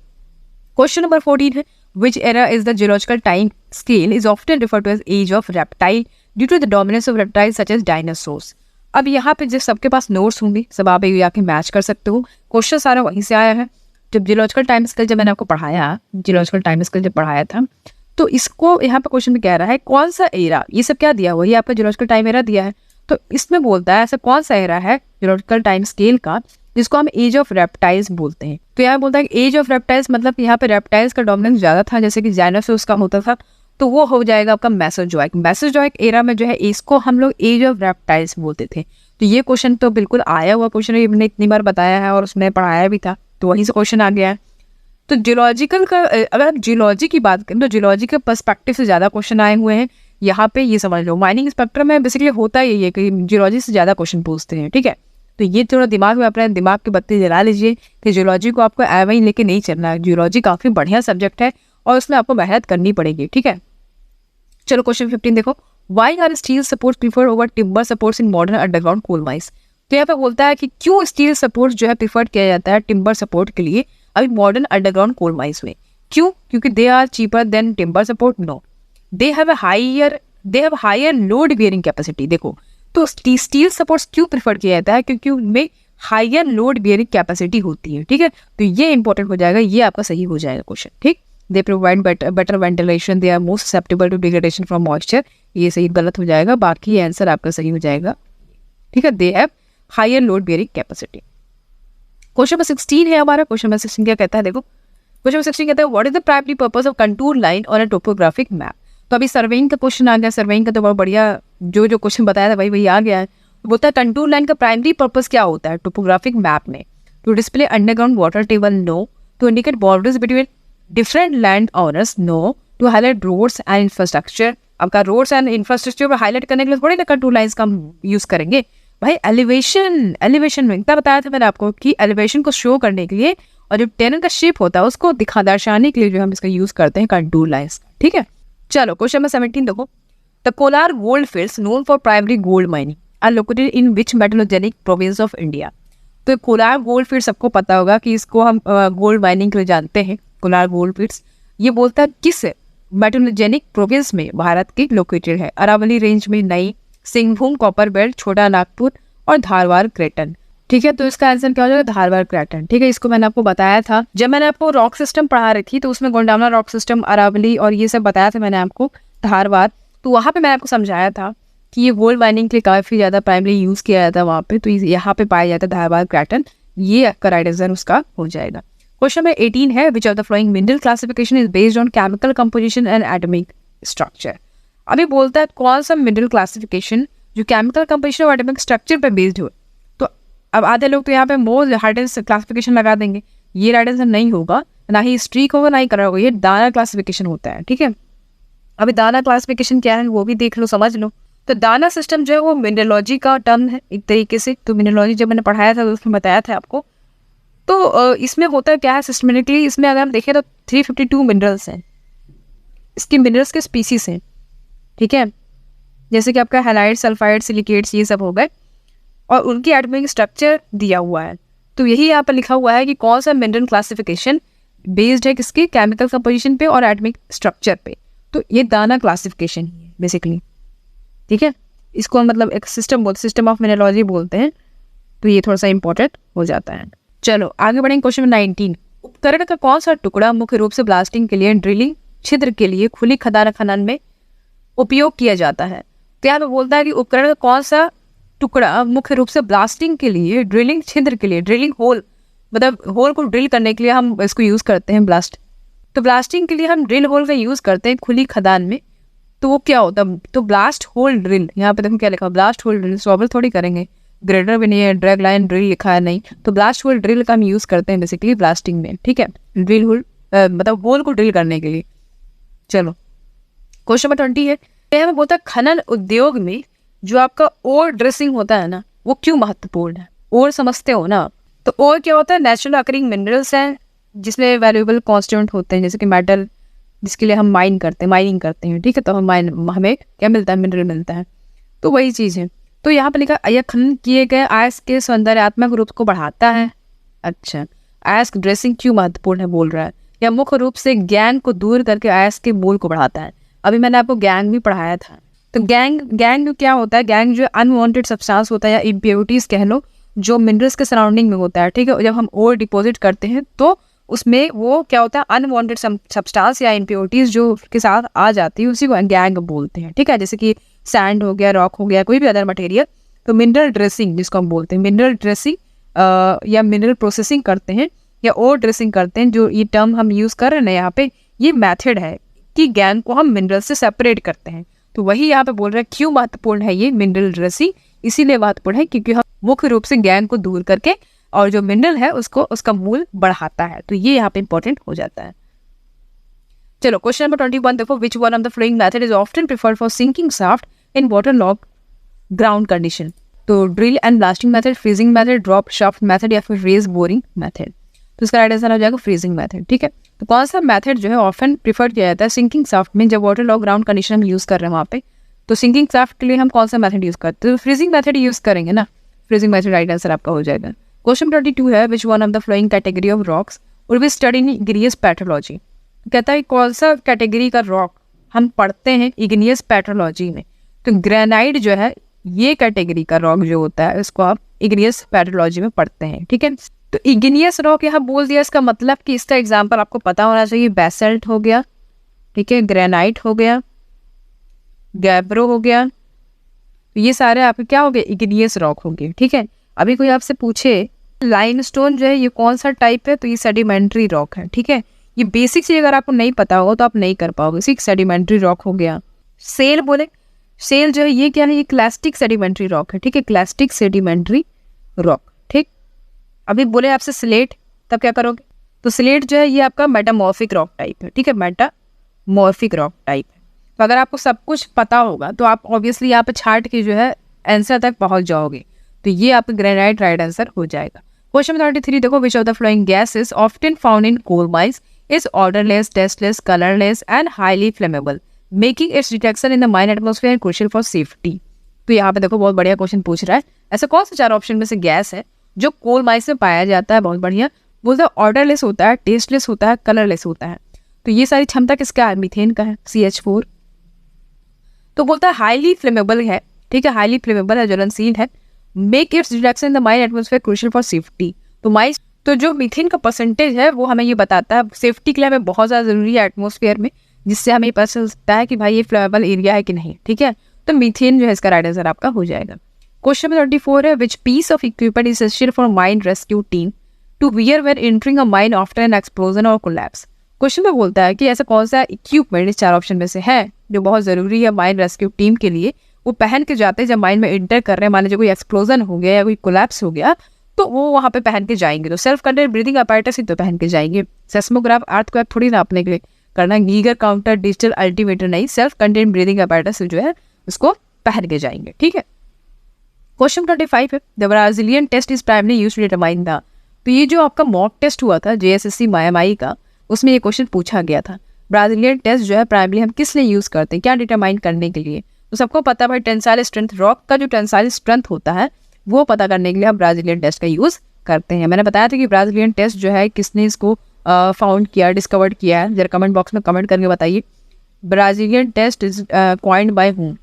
क्वेश्चन नंबर 14 है, which era is the geological time scale is often referred to as age of reptile due to the dominance of reptile such as dinosaurs. अब यहाँ पे जिस सबके पास नोट्स होंगे सब आप जाके मैच कर सकते हो, क्वेश्चन सारा वहीं से आया है। जब जियोलॉजिकल टाइम स्केल जब मैंने आपको पढ़ाया, जियोलॉजिकल टाइम स्केल जब पढ़ाया था, तो इसको यहाँ पे क्वेश्चन में कह रहा है कौन सा एरा, ये सब क्या दिया हुआ है, ये आपका जियोलॉजिकल टाइम एरा दिया है, तो इसमें बोलता है ऐसा कौन सा एरा है जियोलॉजिकल टाइम स्केल का जिसको हम एज ऑफ रेप्टाइल्स बोलते हैं। तो यहाँ बोलता है एज ऑफ रेप्टाइल्स मतलब यहाँ पे रेप्टाइल्स का डोमिनेंस ज्यादा था, जैसे कि डायनासोर्स का होता था, तो वो हो जाएगा आपका मेसोजोइक। मेसोजोइक एरा में जो है इसको हम लोग एज ऑफ रेप्टाइल्स बोलते थे। तो ये क्वेश्चन तो बिल्कुल आया हुआ क्वेश्चन है, मैंने इतनी बार बताया है और उसमें पढ़ाया भी था, तो वहीं से क्वेश्चन आ गया है। तो जियोलॉजिकल का अगर आप जियोलॉजी की बात करें तो जियोलॉजी के पर्सपेक्टिव से ज़्यादा क्वेश्चन आए हुए हैं यहाँ पे, ये समझ लो। माइनिंग इंस्पेक्टर में बेसिकली होता यही है कि जियोलॉजी से ज़्यादा क्वेश्चन पूछते हैं। ठीक है, तो ये थोड़ा दिमाग में अपने दिमाग की बत्ती जला लीजिए कि जियोलॉजी को आपको एवं ही लेके नहीं चलना है। जियोलॉजी काफ़ी बढ़िया सब्जेक्ट है और उसमें आपको मेहनत करनी पड़ेगी। ठीक है, चलो क्वेश्चन 15 देखो, why are steel support prefer over timber supports in modern underground coal mines. तो यहाँ पे बोलता है कि क्यों स्टील सपोर्ट जो है प्रीफर किया जाता है टिम्बर सपोर्ट के लिए अभी मॉडर्न अंडरग्राउंड कोल माइंस में। क्यों? क्योंकि they are cheaper than timber support? No, they have higher load bearing capacity. देखो, तो स्टील सपोर्ट्स क्यों प्रेफर किया जाता है? क्योंकि उनमें हायर लोड बियरिंग कैपेसिटी होती है। ठीक है, तो ये इंपॉर्टेंट हो जाएगा, ये आपका सही हो जाएगा क्वेश्चन। ठीक, they provide better ventilation, they are most susceptible to degradation from moisture, ये सही गलत हो जाएगा, बाकी आंसर आपका सही हो जाएगा। ठीक है, they have higher load bearing capacity. Question number 16 है हमारा। क्वेश्चन नंबर 16 क्या कहता है? देखो, क्वेश्चन नंबर 16 कहता है what is the primary purpose of contour line on a topographic map. तो अभी सर्वेइंग का क्वेश्चन आ गया, सर्वेइंग का तो बहुत बढ़िया जो क्वेश्चन बताया था वही आ गया है। बोलता है कंटूर लाइन का प्राइमरी पर्पस क्या होता है टोपोग्राफिक मैप में? To display underground water table? No. To indicate borders between different land owners? No. To highlight roads and infrastructure? आपका रोड्स एंड इंफ्रास्ट्रक्चर पर हाईलाइट करने के लिए थोड़ी ना कंटूर लाइन्स का यूज करेंगे भाई। एलिवेशन में क्या बताया था मैंने आपको कि एलिवेशन को शो करने के लिए और जो टेरेन का शेप होता है उसको दर्शाने के लिए जो हम इसका यूज करते हैं कंटूर लाइन्स। ठीक है, चलो क्वेश्चन नंबर 17 देखो, the Kolar gold fields known for primary gold mining are located in which metallogenic province of India. तो कोलार गोल्ड फील्ड सबको पता होगा कि इसको हम गोल्ड माइनिंग के लिए जानते हैं, कोलार गोल्ड फील्ड्स। ये बोलता है किस मेटलोजेनिक प्रोविंस में भारत की लोकेटेड है? अरावली रेंज में नहीं, सिंहभूम, कॉपर बेल्ट, छोटा नागपुर और धारवाड़ क्रेटन। ठीक है, तो इसका आंसर क्या हो जाएगा? धारवाड़ क्रेटन। ठीक है, इसको मैंने आपको बताया था जब मैंने आपको रॉक सिस्टम पढ़ा रही थी, तो उसमें गोंडावना रॉक सिस्टम, अरावली और ये सब बताया था मैंने आपको, धारवाड़। तो वहाँ पे मैंने आपको समझाया था कि ये गोल्ड माइनिंग के लिए काफ़ी ज़्यादा प्राइमरी यूज़ किया जाता है वहाँ पे, तो यहाँ पे पाया जाता है धारवाड़ क्रेटन, ये आपका राइट आंसर उसका हो जाएगा। क्वेश्चन नंबर 18 है, which of the following mineral classification is based on chemical composition and atomic structure. अभी बोलता है कौन सा मिनरल क्लासिफिकेशन जो केमिकल कंपोजिशन और एटॉमिक स्ट्रक्चर पे बेस्ड हो। तो अब आधे लोग तो यहाँ पे मोस्ट हार्डेस्ट क्लासिफिकेशन लगा देंगे, ये राइट आंसर नहीं होगा, ना ही स्ट्रीक होगा ना ही कलर होगा, ये दाना क्लासिफिकेशन होता है। ठीक है, अभी दाना क्लासिफिकेशन क्या है वो भी देख लो, समझ लो। तो दाना सिस्टम जो है वो मिनरलॉजी का टर्म है एक तरीके से। तो मिनरलॉजी जब मैंने पढ़ाया था तो उसमें बताया था आपको। तो इसमें होता है क्या है सिस्टमेटिकली, इसमें अगर हम देखें तो 352 मिनरल्स हैं, इसके मिनरल्स के स्पीसीज हैं। ठीक है, जैसे कि आपका हैलाइड, सल्फाइड, सिलिकेट्स, ये सब हो गए, और उनकी एटॉमिक स्ट्रक्चर दिया हुआ है। तो यही यहाँ पर लिखा हुआ है कि कौन सा मिनरल क्लासिफिकेशन बेस्ड है किसके? केमिकल कंपोजिशन पे और एटॉमिक स्ट्रक्चर पे। तो ये दाना क्लासिफिकेशन ही है बेसिकली। ठीक है, इसको मतलब एक सिस्टम ऑफ मिनरलॉजी बोलते हैं, तो ये थोड़ा सा इंपॉर्टेंट हो जाता है। चलो आगे बढ़ेंगे। क्वेश्चन नंबर 19, उपकरण का कौन सा टुकड़ा मुख्य रूप से ब्लास्टिंग के लिए, ड्रिलिंग छिद्र के लिए खुली खदान खनन में उपयोग किया जाता है? तो यहाँ पे बोलता है कि उपकरण का कौन सा टुकड़ा मुख्य रूप से ब्लास्टिंग के लिए, ड्रिलिंग छिद्र के लिए, ड्रिलिंग होल मतलब होल को ड्रिल करने के लिए हम इसको यूज़ करते हैं ब्लास्ट। तो ब्लास्टिंग के लिए हम ड्रिल होल का यूज़ करते हैं खुली खदान में। तो वो क्या होता है, तो ब्लास्ट होल ड्रिल, यहाँ पे देखो क्या लिखा है, ब्लास्ट होल ड्रिल। सॉल्वर थोड़ी करेंगे, ग्रेडर भी नहीं है, ड्रैग लाइन ड्रिल लिखा है नहीं, तो ब्लास्ट होल ड्रिल का हम यूज़ करते हैं बेसिकली ब्लास्टिंग में, ठीक है, ड्रिल होल मतलब होल को ड्रिल करने के लिए। चलो क्वेश्चन नंबर 20 है, हमें बोलता है खनन उद्योग में जो आपका ओर ड्रेसिंग होता है ना, वो क्यों महत्वपूर्ण है। ओर समझते हो ना, तो ओर क्या होता है, नेचुरल अकरिंग मिनरल्स हैं जिसमें वैल्यूएबल कॉन्स्टिट्यूएंट होते हैं, जैसे कि मेटल, जिसके लिए हम माइनिंग करते हैं, ठीक है, तो हमें क्या मिलता है, मिनरल मिलता है। तो वही चीज़ है। तो यहाँ पर लिखा, यह खनन किए गए अयस्क के सौंदर्यात्मक रूप को बढ़ाता है। अच्छा, अयस्क ड्रेसिंग क्यों महत्वपूर्ण है बोल रहा है, या मुख्य रूप से गैंग को दूर करके अयस्क के मूल को बढ़ाता है। अभी मैंने आपको गैंग भी पढ़ाया था। तो गैंग क्या होता है, गैंग जो अनवांटेड सब्सटेंस होता है या इम्प्योरिटीज कह लो, जो मिनरल्स के सराउंडिंग में होता है, ठीक है। जब हम ओर डिपॉजिट करते हैं तो उसमें वो क्या होता है, अनवांटेड सब्सटेंस या इम्प्योरिटीज जो के साथ आ जाती है, उसी को गैंग बोलते हैं, ठीक है। जैसे कि सैंड हो गया, रॉक हो गया, कोई भी अदर मटेरियल। तो मिनरल ड्रेसिंग जिसको हम बोलते हैं, मिनरल ड्रेसिंग या मिनरल प्रोसेसिंग करते हैं या ओर ड्रेसिंग करते हैं, जो ये टर्म हम यूज़ कर रहे हैं यहाँ पे, ये मेथड है कि गैंग को हम मिनरल से सेपरेट करते हैं। तो वही यहाँ पे बोल रहे हैं क्यों महत्वपूर्ण है ये मिनरल ड्रेसिंग, इसीलिए महत्वपूर्ण है क्योंकि हम मुख्य रूप से गैंग को दूर करके और जो मिनरल है उसको उसका मूल बढ़ाता है। तो ये यहाँ पे इंपॉर्टेंट हो जाता है। चलो क्वेश्चन नंबर 21 देखो, which one of the following method is often preferred for sinking shaft in water logged ground condition. तो drill and blasting method, freezing method, drop shaft method या फिर रेज बोरिंग मेथड। तो इसका right answer हो जाएगा freezing method, ठीक है। तो कौन सा मेथड जो है ऑफन प्रीफर किया जाता है सिंकिंग शाफ्ट में, जब वाटर लॉक ग्राउंड कंडीशन हम यूज़ कर रहे हैं वहाँ पे। तो सिंकिंग शाफ्ट के लिए हम कौन सा मेथड यूज़ करते हैं, तो फ्रीजिंग मेथड यूज़ करेंगे ना, फ्रीजिंग मेथड राइट आंसर आपका हो जाएगा। क्वेश्चन 22 है, विच one of the flowing category of rocks will be study in igneous pathology. कहता है कौन सा कैटेगरी का रॉक हम पढ़ते हैं इग्नियस पैथोलॉजी में। तो ग्रेनाइट जो है, ये कैटेगरी का रॉक जो होता है इसको आप इग्नियस पैथोलॉजी में पढ़ते हैं, ठीक है। तो इग्नियस रॉक यहाँ बोल दिया, इसका मतलब कि इसका एग्जाम्पल आपको पता होना चाहिए। बेसल्ट हो गया, ठीक है, ग्रेनाइट हो गया, गैब्रो हो गया, तो ये सारे आपके क्या हो गए, इग्नियस रॉक हो गए, ठीक है। अभी कोई आपसे पूछे लाइमस्टोन जो है ये कौन सा टाइप है, तो ये सेडिमेंट्री रॉक है, ठीक है। ये बेसिक चीज अगर आपको नहीं पता होगा तो आप नहीं कर पाओगे। इसी सेडिमेंट्री रॉक हो गया। सेल बोले, सेल जो है ये क्या है, ये क्लास्टिक सेडिमेंट्री रॉक है, ठीक है, क्लास्टिक सेडिमेंट्री रॉक, ठीक। अभी बोले आपसे स्लेट, तब क्या करोगे, तो स्लेट जो है ये आपका मेटामॉर्फिक रॉक टाइप है, ठीक है, मेटामॉर्फिक रॉक टाइप है। तो अगर आपको सब कुछ पता होगा तो आप ऑब्वियसली यहाँ पे छाट के जो है आंसर तक पहुंच जाओगे। तो ये आपका ग्रेनाइट राइट आंसर हो जाएगा। क्वेश्चन 33 देखो, which of the following gases often found in coal mines is odourless, tasteless, colourless and highly flammable, making its detection in the mine atmosphere crucial for safety. तो यहाँ पे देखो बहुत बढ़िया question पूछ रहा है, ऐसा कौन सा 4 ऑप्शन में से गैस है जो कोल माइंस में पाया जाता है। बहुत बढ़िया, बोलता है ऑर्डरलेस होता है, टेस्टलेस होता है, कलरलेस होता है। तो ये सारी क्षमता किसका है, मीथेन का है, CH4। तो बोलता है हाईली फ्लेमेबल है, ठीक है, हाईली फ्लेमेबल है, ज्वलनशील है, make it's detection in the mine atmosphere crucial for safety. तो माइस तो जो मीथेन का परसेंटेज है वो हमें ये बताता है सेफ्टी के लिए हमें बहुत ज़्यादा जरूरी है एटमॉस्फेयर में, जिससे हमें पता चल सकता है कि भाई ये फ्लेमेबल एरिया है कि नहीं, ठीक है। तो मीथेन जो है इसका राइट आंसर आपका हो जाएगा। क्वेश्चन 34 है, which piece of equipment is essential for mine rescue team to wear when entering a mine after an explosion और कोलैप्स। क्वेश्चन में बोलता है कि ऐसा कौन सा इक्विपमेंट इस 4 ऑप्शन में से है जो बहुत जरूरी है माइन रेस्क्यू टीम के लिए, वो पहन के जाते हैं जब माइन में एंटर कर रहे हैं। मान लीजिए कोई एक्सप्लोजन हो गया या कोई कोलैप्स हो गया तो वो वहाँ पे पहन के जाएंगे। तो सेल्फ कंटेंट ब्रीदिंग अपैरेटस ही तो पहन के जाएंगे। सेस्मोग्राफ अर्थक्वेक थोड़ी नापने के लिए करना, गीगर काउंटर, डिजिटल अल्टीमीटर नहीं, सेल्फ कंटेंट ब्रीदिंग अपैरेटस जो है उसको पहन के जाएंगे, ठीक है। क्वेश्चन 25 है, the Brazilian test is primary used to determine the. तो ये जो आपका मॉक टेस्ट हुआ था JSSC MI का, उसमें ये क्वेश्चन पूछा गया था, ब्राजीलियन टेस्ट जो है प्राइमरी हम किस लिए यूज करते हैं, क्या डिटरमाइन करने के लिए। तो सबको पता है भाई टेंसाइल स्ट्रेंथ, रॉक का जो टेंसाइल स्ट्रेंथ होता है वो पता करने के लिए हम ब्राजीलियन टेस्ट का यूज करते हैं। मैंने बताया था कि ब्राजीलियन टेस्ट जो है किसने इसको फाउंड किया, डिस्कवर्ड किया है, जरा कमेंट बॉक्स में कमेंट करके बताइए। Brazilian test is coined by whom,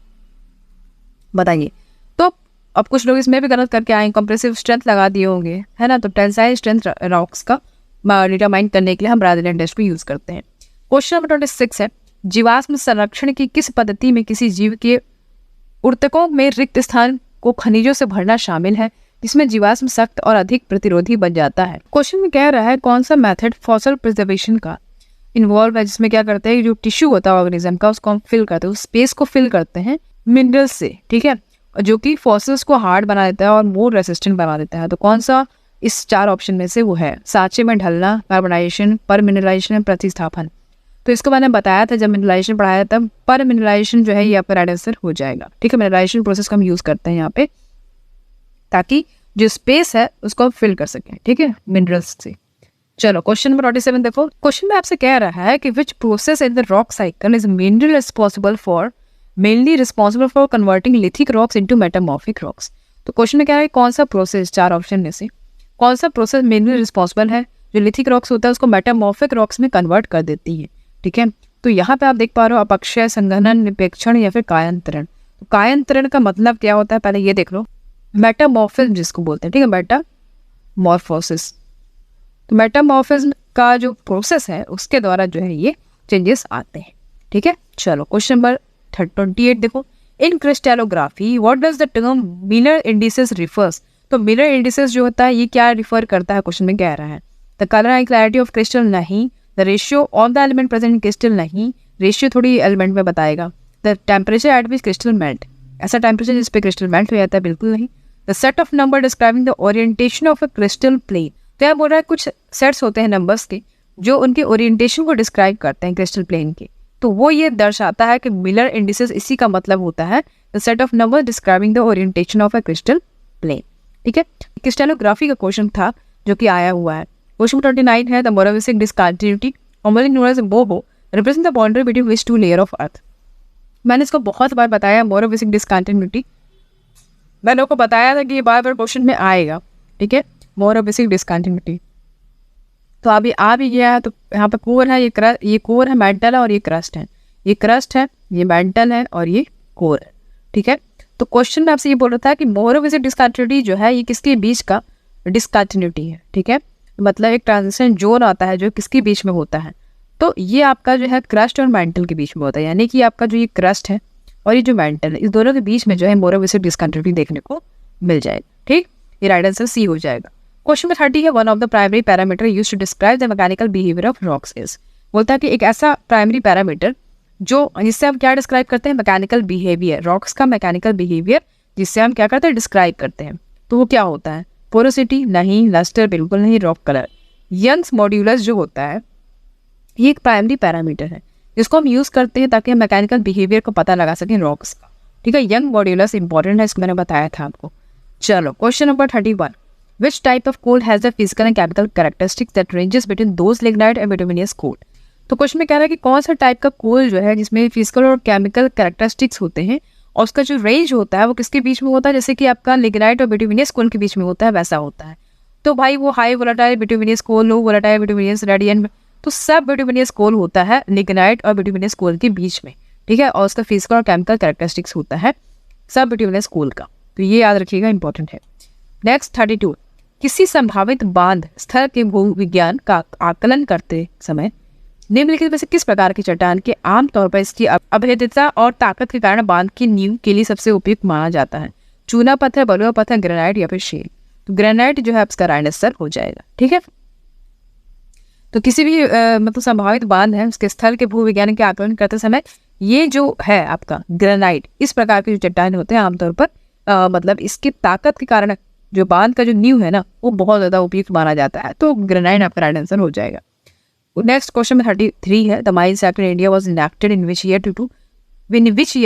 बताइए। तो अब कुछ लोग इसमें भी गलत करके आए, कंप्रेसिव स्ट्रेंथ लगा दिए होंगे, है ना। तो टेंसाइल स्ट्रेंथ रॉक्स का डिटरमाइन करने के लिए हम ब्राजीलियन टेस्ट को यूज करते हैं। क्वेश्चन नंबर 26 है, जीवाश्म संरक्षण की किस पद्धति में किसी जीव के ऊतकों में रिक्त स्थान को खनिजों से भरना शामिल है, जिसमें जीवाश्म सख्त और अधिक प्रतिरोधी बन जाता है। क्वेश्चन में कह रहा है कौन सा मेथड फॉसल प्रिजर्वेशन का इन्वॉल्व है, जिसमें क्या करते हैं जो टिश्यू होता है ऑर्गेनिज्म का उसको हम फिल करते हैं, उस स्पेस को फिल करते हैं मिनरल्स से, ठीक है, जो कि फॉसिल्स को हार्ड बना देता है और मोर रेसिस्टेंट बना देता है। तो कौन सा इस 4 ऑप्शन में से वो है? सांचे में ढलना, कार्बनाइजेशन, पर मिनरलाइजेशन, प्रतिस्थापन। तो इसको मैंने बताया था जब मिनरलाइजेशन पढ़ाया तब पर मिनरलाइजेशन जो है ये आपका राइट आंसर हो जाएगा, ठीक है। मिनरलाइजेशन प्रोसेस का हम यूज करते हैं यहाँ पे ताकि जो स्पेस है उसको हम फिल कर सकें, ठीक है, मिनरल्स से। चलो क्वेश्चन नंबर 47 देखो। क्वेश्चन में आपसे कह रहा है कि which process in the rock cycle is mainly responsible for converting lithic rocks into metamorphic rocks. तो क्वेश्चन में कह रहा है कौन सा प्रोसेस 4 ऑप्शन में से कौन सा प्रोसेस मेनली रिस्पॉन्सिबल है जो लिथिक रॉक्स होता है उसको मेटामॉर्फिक रॉक्स में कन्वर्ट कर देती है, ठीक है। तो यहाँ पे आप देख पा रहे हो अपक्षय, संघनन, निपेक्षण या फिर कायांतरण। तो कायांतरण का मतलब क्या होता है पहले ये देख लो। मेटामॉर्फिज्म जिसको बोलते हैं, ठीक है, मेटामॉर्फोसिस। तो मेटामॉर्फिज्म का जो प्रोसेस है उसके द्वारा जो है ये चेंजेस आते हैं, ठीक है। चलो क्वेश्चन नंबर 28 देखो। In crystallography what does the term Miller indices refers. तो मिलर इंडिसेस जो होता है ये क्या रिफर करता है, क्वेश्चन में कह रहा है the colour and clarity of crystal नहीं, the ratio of the element present in crystal नहीं, रेशियो थोड़ी एलिमेंट में बताएगा, the temperature at which crystal melt, ऐसा टेम्परेचर जिस पे क्रिस्टल मेल्ट हो जाता है, बिल्कुल नहीं। The set of number describing the orientation of a crystal plane. तो यहाँ बोल रहा है कुछ सेट्स होते हैं नंबर्स के जो उनके ओरिएंटेशन को डिस्क्राइब करते हैं क्रिस्टल प्लेन के, तो वो ये दर्शाता है कि मिलर इंडिसेस इसी का मतलब होता है the set of number describing the orientation of a crystal plane, ठीक है। क्रिस्टलोग्राफी का क्वेश्चन था जो कि आया हुआ है। क्वेश्चन 29 है the Mohorovicic discontinuity commonly known as boho represent the boundary between which two layer of earth। मैंने इसको बहुत बार बताया मोराविसिक डिसकंटिन्यूटी, मैंने आपको बताया था कि ये बार बार क्वेश्चन में आएगा, ठीक है, मोराविसिक डिसकंटिन्यूटी। तो अभी आ भी गया है। तो यहाँ पे कोर है, ये कोर है, मेंटल है और ये क्रस्ट है, ये क्रस्ट है, ये मेंटल है और ये कोर है, ठीक है। तो क्वेश्चन में आपसे ये बोल रहा था कि मोराविसिक डिसकंटिन्यूटी जो है ये किसके बीच का डिसकंटिन्यूटी है, ठीक है, मतलब एक ट्रांजिशन जोन आता है जो किसके बीच में होता है। तो ये आपका जो है क्रस्ट और मेंटल के बीच में होता है, यानी कि आपका जो ये क्रस्ट है और ये जो मेंटल है इस दोनों के बीच में जो है मोराविसिक डिसकंटिन्यूटी देखने को मिल जाएगा, ठीक। ये राइट आंसर सी हो जाएगा। क्वेश्चन में 30 है one of the primary parameter used to describe the mechanical behaviour of rocks is. बोलता है कि एक ऐसा प्राइमरी पैरामीटर जो जिससे हम क्या डिस्क्राइब करते हैं, मैकेनिकल बिहेवियर, रॉक्स का मैकेनिकल बिहेवियर जिससे हम क्या करते हैं, डिस्क्राइब करते हैं। तो वो क्या होता है? पोरोसिटी नहीं, लस्टर बिल्कुल नहीं, रॉक कलर। यंग्स मॉड्यूलस जो होता है ये एक प्राइमरी पैरामीटर है जिसको हम यूज़ करते हैं ताकि हम मैकेनिकल बिहेवियर को पता लगा सकें रॉक्स का, ठीक है। यंग मॉड्यूलस इंपॉर्टेंट है, इसको मैंने बताया था आपको। चलो question number 31 which type of coal has the physical and chemical characteristics that ranges between those lignite and bituminous coal. तो क्वेश्चन में कह रहा है कि कौन सा टाइप का कोल जो है जिसमें फिजिकल और केमिकल कैरेक्टरिस्टिक्स होते हैं और उसका जो रेंज होता है वो किसके बीच में होता है, जैसे कि आपका लिग्नाइट और बिटुमिनियस कोल के बीच में होता है वैसा होता है। तो भाई वो हाई वोलेटाइल बिटुमिनियस कोल, लो वोलेटाइल बिटुमिनियस रेडियन, तो सब बिटुमिनियस कोल होता है लिग्नाइट और बिटुमिनियस कोल के बीच में, ठीक है, और उसका फिजिकल और केमिकल कैरेक्टरिस्टिक्स होता है सब बिटुमिनियस कोल का। तो ये याद रखिएगा, इंपॉर्टेंट है। नेक्स्ट 32 किसी संभावित बांध स्थल के भूविज्ञान का आकलन करते समय निम्नलिखित में से किस प्रकार की चट्टान के आमतौर पर इसकी अभेद्यता और ताकत के कारण बांध की नींव के लिए सबसे उपयुक्त माना जाता है? चूना पत्थर, बलुआ पत्थर, ग्रेनाइट या फिर शेल। तो ग्रेनाइट जो है आपका राइट आंसर हो जाएगा, ठीक है। तो किसी भी मतलब संभावित बांध है उसके स्थल के भूविज्ञान के आकलन करते समय ये जो है आपका ग्रेनाइट, इस प्रकार के जो चट्टान होते हैं आमतौर पर मतलब इसकी ताकत के कारण जो बांध का जो नींव है ना वो बहुत ज्यादा उपयुक्त माना जाता है। तो ग्रेनाइट आपका राइट आंसर हो जाएगा। नेक्स्ट क्वेश्चन में 33 है the mines act in India was enacted in which year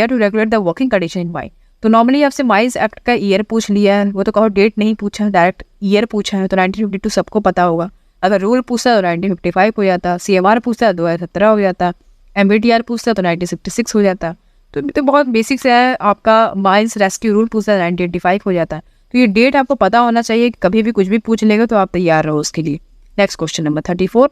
to regulate the working condition in mines. तो नॉर्मली आपसे माइंस एक्ट का ईयर पूछ लिया है, वो तो कहो डेट नहीं पूछा, डायरेक्ट ईयर पूछा है। तो 1952 सबको पता होगा। अगर रूल पूछता तो 1955 हो जाता, CMR पूछता तो 2017 हो जाता, MBTR पूछता तो 1966 हो जाता। तो बहुत बेसिक से है, आपका माइंस रेस्क्यू रूल पूछता 1985 हो जाता। तो ये डेट आपको पता होना चाहिए, कभी भी कुछ भी पूछ लेगा तो आप तैयार रहो उसके लिए। नेक्स्ट क्वेश्चन नंबर 34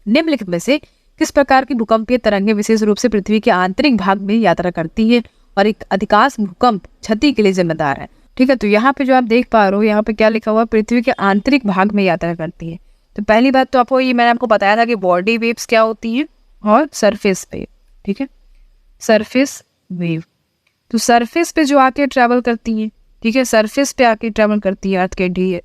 निम्नलिखित में से किस प्रकार की भूकंपीय तरंगें विशेष रूप से पृथ्वी के आंतरिक भाग में यात्रा करती है और एक अधिकांश भूकंप क्षति के लिए जिम्मेदार है? ठीक है, तो यहाँ पे जो आप देख पा रहे हो यहाँ पे क्या लिखा हुआ, पृथ्वी के आंतरिक भाग में यात्रा करती है। तो पहली बात तो आपको ये मैंने आपको बताया था कि बॉडी वेव्स क्या होती हैं और सरफेस वेव, ठीक है, सरफेस वेव। तो सरफेस पे जो आके ट्रैवल करती हैं, ठीक है, सरफेस पे आके ट्रेवल करती है अर्थ के इंटीरियर।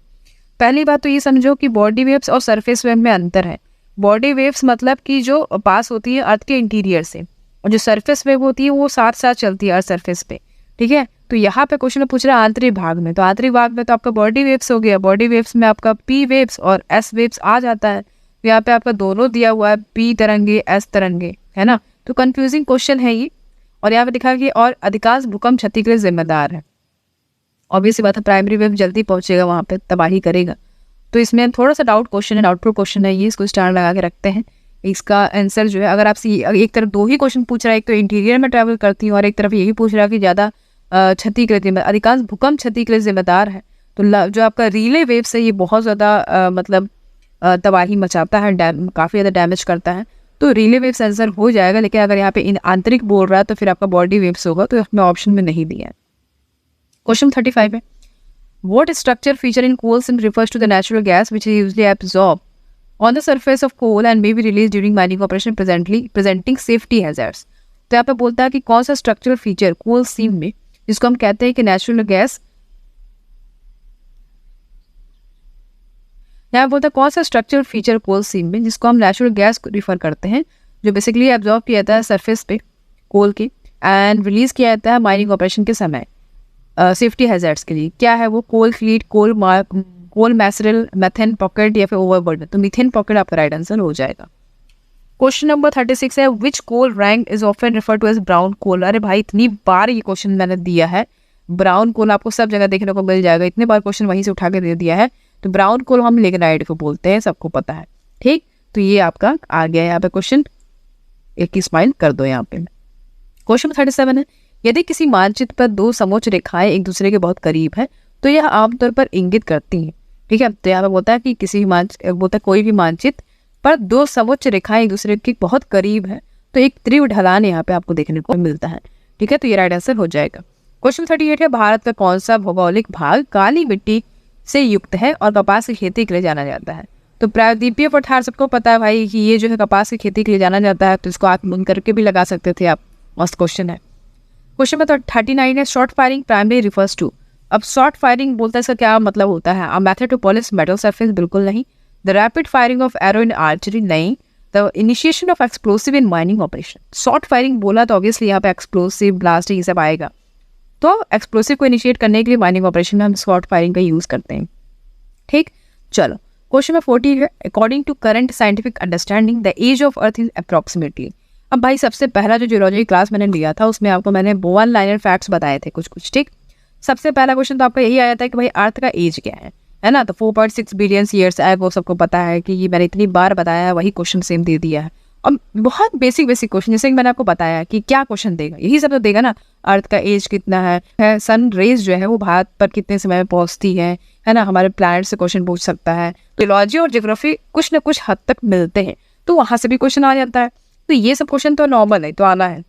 पहली बात तो ये समझो कि बॉडी वेव्स और सरफेस वेव में अंतर है। बॉडी वेव्स मतलब कि जो पास होती है अर्थ के इंटीरियर से, और जो सरफेस वेव होती है वो साथ साथ चलती है अर्थ सरफेस पे। ठीक है, तो यहाँ पे क्वेश्चन पूछ रहा है आंतरिक भाग में, तो आंतरिक भाग में तो आपका बॉडी वेव्स हो गया, बॉडी वेव्स में आपका पी वेव्स और एस वेव्स आ जाता है। तो यहाँ पे आपका दोनों दिया हुआ है, पी तरंगे एस तरंगे, है ना। तो कंफ्यूजिंग क्वेश्चन है ये। और यहाँ पे दिखा कि और अधिकांश भूकंप क्षति के लिए जिम्मेदार है। ऑब्वियसली बात है, प्राइमरी वेव जल्दी पहुंचेगा वहाँ पे, तबाही करेगा। तो इसमें थोड़ा सा डाउट क्वेश्चन है, डाउटफुल क्वेश्चन है ये, इसको स्टार लगा के रखते हैं। इसका आंसर जो है, अगर आपसे एक तरफ दो ही क्वेश्चन पूछ रहा है, एक तो इंटीरियर में ट्रैवल करती हूँ और एक तरफ यही पूछ रहा है कि ज़्यादा क्षति के लिए अधिकांश भूकंप क्षति के लिए जिम्मेदार है, तो जो आपका रिले वेव्स है ये बहुत ज़्यादा मतलब तबाही मचाता है, काफ़ी ज़्यादा डैमेज करता है। तो रिले वेव्स आंसर हो जाएगा। लेकिन अगर यहाँ पे इन आंतरिक बोल रहा है तो फिर आपका बॉडी वेव्स होगा, तो हमें ऑप्शन में नहीं दिया है। क्वेश्चन 35 है, what structure feature in coal seam refers to the natural gas which is usually absorbed on the surface of coal and may be released during mining operation presenting safety hazards। तो यहाँ पे बोलता है कि कौन सा structural feature कोल सीम में, जिसको हम कहते हैं कि नेचुरल गैस, यहाँ बोलता है कौन सा स्ट्रक्चरल फीचर कोल सीम में जिसको हम नेचुरल गैस को रिफर करते हैं, जो बेसिकली एब्जॉर्ब किया जाता है सरफेस पे कोल के एंड रिलीज किया जाता है माइनिंग ऑपरेशन के समय सेफ्टी हैजर्ड्स के लिए। क्या है वो? Coal cleat, coal maceral, methane pocket या फिर ओवरबर्डन। तो मीथेन पॉकेट आपका राइट आंसर हो जाएगा। क्वेश्चन नंबर 36 है, which coal rank is often refer to as brown coal. अरे भाई इतनी बार ये क्वेश्चन मैंने दिया है, ब्राउन कोल आपको सब जगह देखने को मिल जाएगा, इतने बार क्वेश्चन वहीं से उठा के दे दिया है। तो ब्राउन कोल हम लिग्नाइट को बोलते हैं, सबको पता है। ठीक, तो ये आपका आ गया यहाँ पे क्वेश्चन, 21 माइल कर दो यहाँ पे। क्वेश्चन 37 है, यदि किसी मानचित्र पर दो समोच्च रेखाएं एक दूसरे के बहुत करीब है तो यह आमतौर पर इंगित करती हैं। ठीक है, तो यहाँ पे बोलता है कि कोई भी मानचित्र पर दो समोच्च रेखाएं एक दूसरे के बहुत करीब है तो एक तीव्र ढलान यहाँ पे आपको देखने को मिलता है। ठीक है, तो ये राइट आंसर हो जाएगा। क्वेश्चन 38 है, भारत का कौन सा भौगोलिक भाग काली मिट्टी से युक्त है और कपास की खेती के लिए जाना जाता है। तो प्रायद्वीपीय पठार सबको पता है भाई कि ये जो है कपास की खेती के लिए जाना जाता है, तो इसको आप मुन करके भी लगा सकते थे आप, मस्त क्वेश्चन है। क्वेश्चन नंबर 39 है, short firing primary refers to. अब शॉर्ट फायरिंग बोलता है, इसका क्या मतलब होता है? A method to polish metal surface, बिल्कुल नहीं। The rapid firing of arrow in archery, नहीं। The initiation of explosive in mining operation. Short firing बोला तो ऑब्वियसली यहाँ पे एक्सप्लोसिव, ब्लास्ट ये सब आएगा। तो एक्सप्लोसिव को इनिशिएट करने के लिए माइनिंग ऑपरेशन में हम शॉर्ट फायरिंग का यूज करते हैं। ठीक, चलो क्वेश्चन नंबर 40 है, according to current scientific understanding the age of earth is approximately. अब भाई सबसे पहला जो जियोलॉजी क्लास मैंने लिया था उसमें आपको मैंने 1 लाइनर फैक्ट्स बताए थे कुछ। ठीक, सबसे पहला क्वेश्चन तो आपका यही आया था कि भाई अर्थ का एज क्या है ना। तो 4.6 बिलियन ईयर्स है, वो सबको पता है कि ये मैंने इतनी बार बताया है, वही क्वेश्चन सेम दे दिया है। अब बहुत बेसिक क्वेश्चन, जैसे कि मैंने आपको बताया कि क्या क्वेश्चन देगा, यही सब तो देगा ना। अर्थ का एज कितना है, सन रेज जो है वो भारत पर कितने समय में पहुंचती है ना, हमारे प्लैनेट से क्वेश्चन पूछ सकता है। जियोलॉजी और ज्योग्राफी कुछ ना कुछ हद तक मिलते हैं, तो वहां से भी क्वेश्चन आ जाता है। तो ये सब क्वेश्चन तो नॉर्मल है, तो आना है।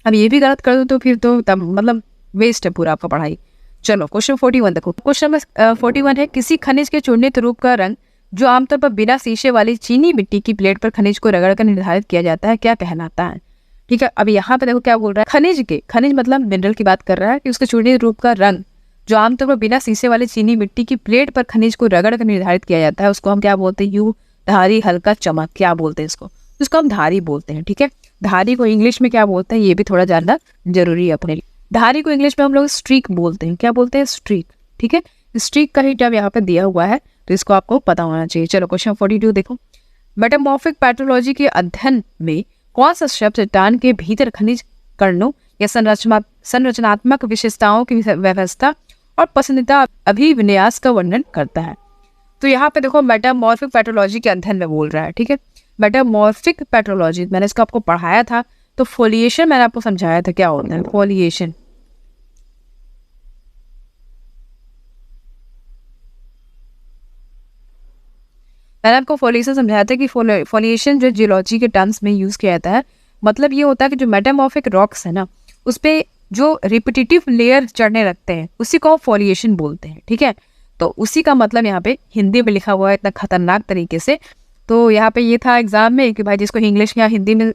अब ये भी गलत कर दो तो फिर तो मतलब वेस्ट है पूरा आपका पढ़ाई। चलो क्वेश्चन 41 देखो। क्वेश्चन नंबर 41 है, किसी खनिज के चूर्णित रूप का रंग जो आमतौर पर बिना शीशे वाली चीनी मिट्टी की प्लेट पर खनिज को रगड़ कर निर्धारित किया जाता है, क्या कहलाता है? ठीक है, अब यहाँ पे देखो क्या बोल रहा है, खनिज मतलब मिनरल की बात कर रहा है कि उसके चूर्णित रूप का रंग जो आमतौर पर बिना शीशे वाली चीनी मिट्टी की प्लेट पर खनिज को रगड़ कर निर्धारित किया जाता है, उसको हम क्या बोलते हैं? यू धारी, हल्का, चमक, क्या बोलते हैं इसको हम धारी बोलते हैं। ठीक है, धारी को इंग्लिश में क्या बोलते हैं ये भी थोड़ा जानना जरूरी है अपने लिए। धारी को इंग्लिश में हम लोग स्ट्रीक बोलते हैं। क्या बोलते हैं? स्ट्रीक। ठीक है, स्ट्रीक का ही टर्म यहाँ पे दिया हुआ है, तो इसको आपको पता होना चाहिए। चलो क्वेश्चन 42 देखो। मेटामॉर्फिक पैथोलॉजी के अध्ययन में कौन सा शब्द चट्टान के भीतर खनिज कणों या संरचनात्मक विशेषताओं की व्यवस्था और पसंदीदा अभिविन्यास का वर्णन करता है? तो यहाँ पे देखो मेटामॉर्फिक पैथोलॉजी के अध्ययन में बोल रहा है। ठीक है, मेटामॉर्फिक पैथोलॉजी मैंने इसको आपको पढ़ाया था, तो फोलिएशन मैंने आपको समझाया था क्या होता है। फोलिएशन मैंने आपको फोलिएशन समझाया था कि फोलिएशन जो जियोलॉजी के टर्म्स में यूज किया जाता है, मतलब ये होता है कि जो मेटामॉर्फिक रॉक्स है ना, उस पे जो रिपीटेटिव लेयर चढ़ने लगते हैं उसी को फोलिएशन बोलते हैं। ठीक है, तो उसी का मतलब यहाँ पे हिंदी में लिखा हुआ है इतना खतरनाक तरीके से। तो यहाँ पे ये था एग्जाम में कि भाई जिसको इंग्लिश या हिंदी में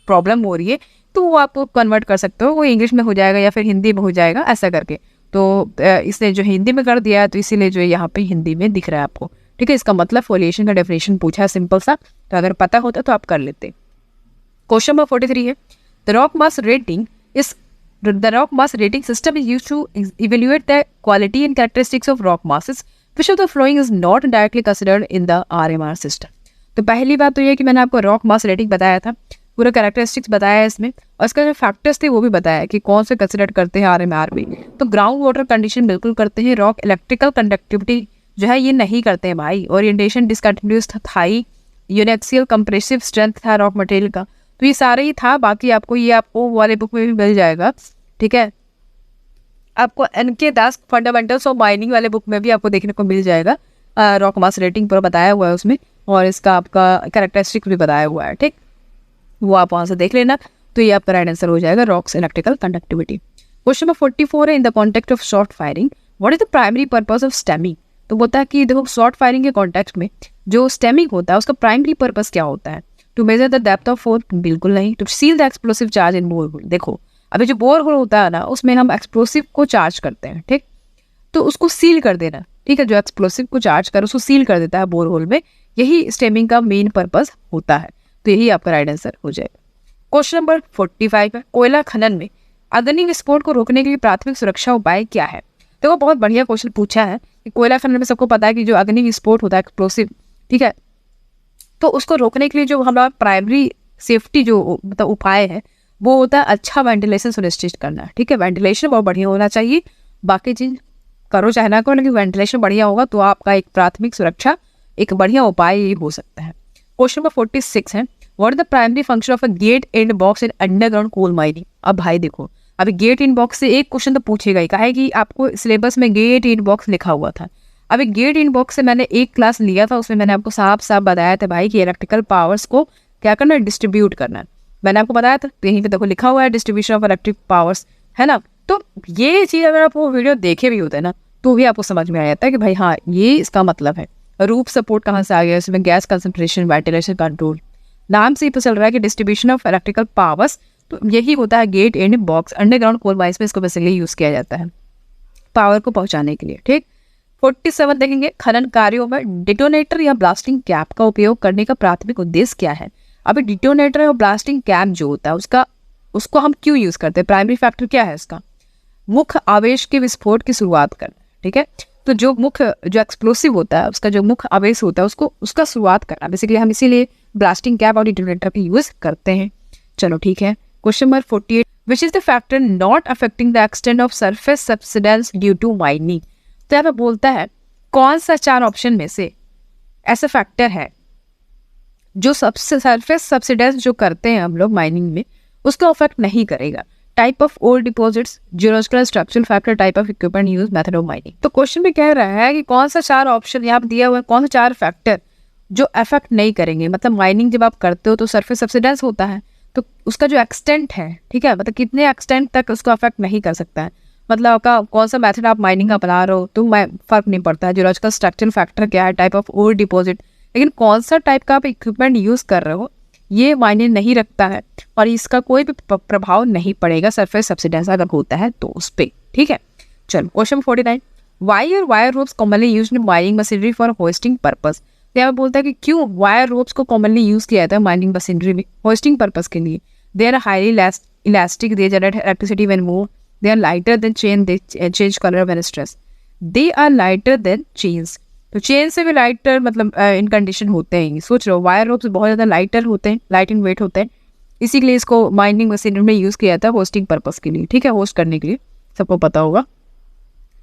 प्रॉब्लम हो रही है तो वो आपको कन्वर्ट कर सकते हो, वो इंग्लिश में हो जाएगा या फिर हिंदी में हो जाएगा ऐसा करके। तो इसने जो हिंदी में कर दिया है, तो इसीलिए जो है यहाँ पे हिंदी में दिख रहा है आपको। ठीक है, इसका मतलब फोलिएशन का डेफिनेशन पूछा है सिंपल सा, तो अगर पता होता तो आप कर लेते। क्वेश्चन नंबर 43 है, the rock mass rating is the rock mass rating system is used to evaluate the quality and characteristics of rock masses. Which of the following is not directly considered in the RMR system? तो पहली बात तो ये कि मैंने आपको rock mass rating बताया था, पूरा कैरेक्टरिस्टिक्स बताया है इसमें, और इसका जो फैक्टर्स थे वो भी बताया कि कौन से कंसिडर करते हैं RMR में। तो ग्राउंड वाटर कंडीशन बिल्कुल करते हैं, रॉक इलेक्ट्रिकल कंडक्टिविटी जो है ये नहीं करते हैं भाई, ओरिएंटेशन डिसकंटिन्यूस था, यूनिएक्सियल कंप्रेसिव स्ट्रेंथ था रॉक मटेरियल का, तो ये सारे ही था। बाकी आपको ये आपको वाले बुक में भी मिल जाएगा। ठीक है, आपको NK Das fundamentals of mining वाले बुक में भी आपको देखने को मिल जाएगा, रॉक मास रेटिंग पूरा बताया हुआ है उसमें, और इसका आपका कैरेक्टरिस्टिक भी बताया हुआ है। ठीक, वो आप वहाँ से देख लेना, तो ये आपका राइट आंसर हो जाएगा rocks electrical conductivity. Question number 44 है, इन the context of short firing what is the primary purpose of stemming? तो बोलता है कि देखो शॉर्ट फायरिंग के कॉन्टेक्स्ट में जो स्टेमिंग होता है उसका प्राइमरी पर्पस क्या होता है? To measure the depth of force, बिल्कुल नहीं। To seal the explosive charge in borehole, देखो अभी जो बोरहोल होता है ना उसमें हम एक्सप्लोसिव को चार्ज करते हैं, ठीक, तो उसको सील कर देना। ठीक है, जो एक्सप्लोसिव को चार्ज कर उसको सील कर देता है बोरहोल में, यही स्टेमिंग का मेन पर्पस होता है, तो यही आपका राइट आंसर हो जाएगा। क्वेश्चन नंबर 45 है, कोयला खनन में अग्नि विस्फोट को रोकने के लिए प्राथमिक सुरक्षा उपाय क्या है? देखो बहुत बढ़िया क्वेश्चन पूछा है कि कोयला खनन में सबको पता है कि जो अग्नि विस्फोट होता है एक्सप्लोसिव, ठीक है, तो उसको रोकने के लिए जो हमारा प्राइमरी सेफ्टी जो मतलब उपाय है वो होता है अच्छा वेंटिलेशन सुनिश्चित करना। ठीक है, वेंटिलेशन बहुत बढ़िया होना चाहिए, बाकी चीज करो चाहे ना करो, लेकिन वेंटिलेशन बढ़िया होगा तो आपका एक प्राथमिक सुरक्षा एक बढ़िया उपाय ये हो सकता है। क्वेश्चन नंबर 46 है, what is the primary function of a gate end box in underground coal mining? अब भाई देखो, अभी गेट इन बॉक्स से एक क्वेश्चन तो पूछेगा ही, कहा है कि आपको सिलेबस में गेट इन बॉक्स लिखा हुआ था। अभी गेट इन बॉक्स से मैंने एक क्लास लिया था, उसमें मैंने आपको साफ साफ बताया था भाई कि इलेक्ट्रिकल पावर्स को क्या करना है, डिस्ट्रीब्यूट करना, मैंने आपको बताया था। तो यहीं पे देखो लिखा हुआ है डिस्ट्रीब्यूशन ऑफ इलेक्ट्रिक पावर्स, है ना। तो ये चीज़ अगर आप वो वीडियो देखे भी होते हैं ना तो भी आपको समझ में आ जाता है कि भाई हाँ ये इसका मतलब है। रूफ सपोर्ट कहाँ से आ गया, इसमें गैस कंसंट्रेशन, वेंटिलेशन कंट्रोल, नाम से ही पता चल रहा है कि डिस्ट्रीब्यूशन ऑफ इलेक्ट्रिकल पावर्स, तो यही होता है gate end box. Underground coal mines में इसको बेसिकली यूज किया जाता है पावर को पहुंचाने के लिए। ठीक, 47 देखेंगे, खनन कार्यों में डिटोनेटर या ब्लास्टिंग कैप का उपयोग करने का प्राथमिक उद्देश्य क्या है? अभी डिटोनेटर और ब्लास्टिंग कैप जो होता है उसको हम क्यों यूज करते हैं? प्राइमरी फैक्टर क्या है इसका? मुख्य आवेश के विस्फोट की शुरुआत करना। ठीक है, तो जो एक्सप्लोसिव होता है उसका जो मुख्य आवेश होता है उसका शुरुआत करना, बेसिकली हम इसीलिए ब्लास्टिंग कैप और डिटोनेटर का यूज करते हैं। चलो ठीक है, question number 48, which is the factor not affecting the extent of surface subsidence due to mining? तो यहाँ पे बोलता है कौन सा 4 ऑप्शन में से ऐसा फैक्टर है जो सबसे सरफेस सब्सिडेंस जो करते हैं हम लोग माइनिंग में उसको अफेक्ट नहीं करेगा? Type of ore deposits, geological structural factor, type of equipment use, method of mining. तो क्वेश्चन में कह रहा है कि कौन सा 4 ऑप्शन यहाँ पे दिया हुआ है, कौन सा 4 फैक्टर जो अफेक्ट नहीं करेंगे। मतलब माइनिंग जब आप करते हो तो सरफेस सब्सिडेंस होता है, तो उसका जो एक्सटेंट है, ठीक है, मतलब कितने एक्सटेंट तक उसको अफेक्ट नहीं कर सकता है। मतलब आपका कौन सा मेथड आप माइनिंग का अपना रहे हो तो फर्क नहीं पड़ता है। जियोलॉजिकल स्ट्रक्चरल फैक्टर क्या है, टाइप ऑफ ओर डिपॉजिट, लेकिन कौन सा टाइप का आप इक्विपमेंट यूज कर रहे हो ये मायने नहीं रखता है, और इसका कोई भी प्रभाव नहीं पड़ेगा सरफेस सब्सिडेंस अगर होता है तो उस पर। ठीक है, चलो question 49, why wire ropes commonly used in mining machinery for hoisting purpose? यहाँ बोलता है कि क्यों वायर रोप्स को कॉमनली यूज किया जाता है माइनिंग मशीनरी में होस्टिंग पर्पस के लिए? They are highly elastic, they generate electricity when move, they are lighter than chain, they change colour when stress. They are lighter than chains, तो chain से भी lighter मतलब इन कंडीशन होते हैं। सोच रहे हो वायर रोप्स बहुत ज़्यादा लाइटर होते हैं, लाइट इन वेट होते हैं, इसीलिए इसको माइनिंग मशीनरी में यूज़ किया जाता है होस्टिंग पर्पस के लिए। ठीक है, होस्ट करने के लिए, सबको पता होगा।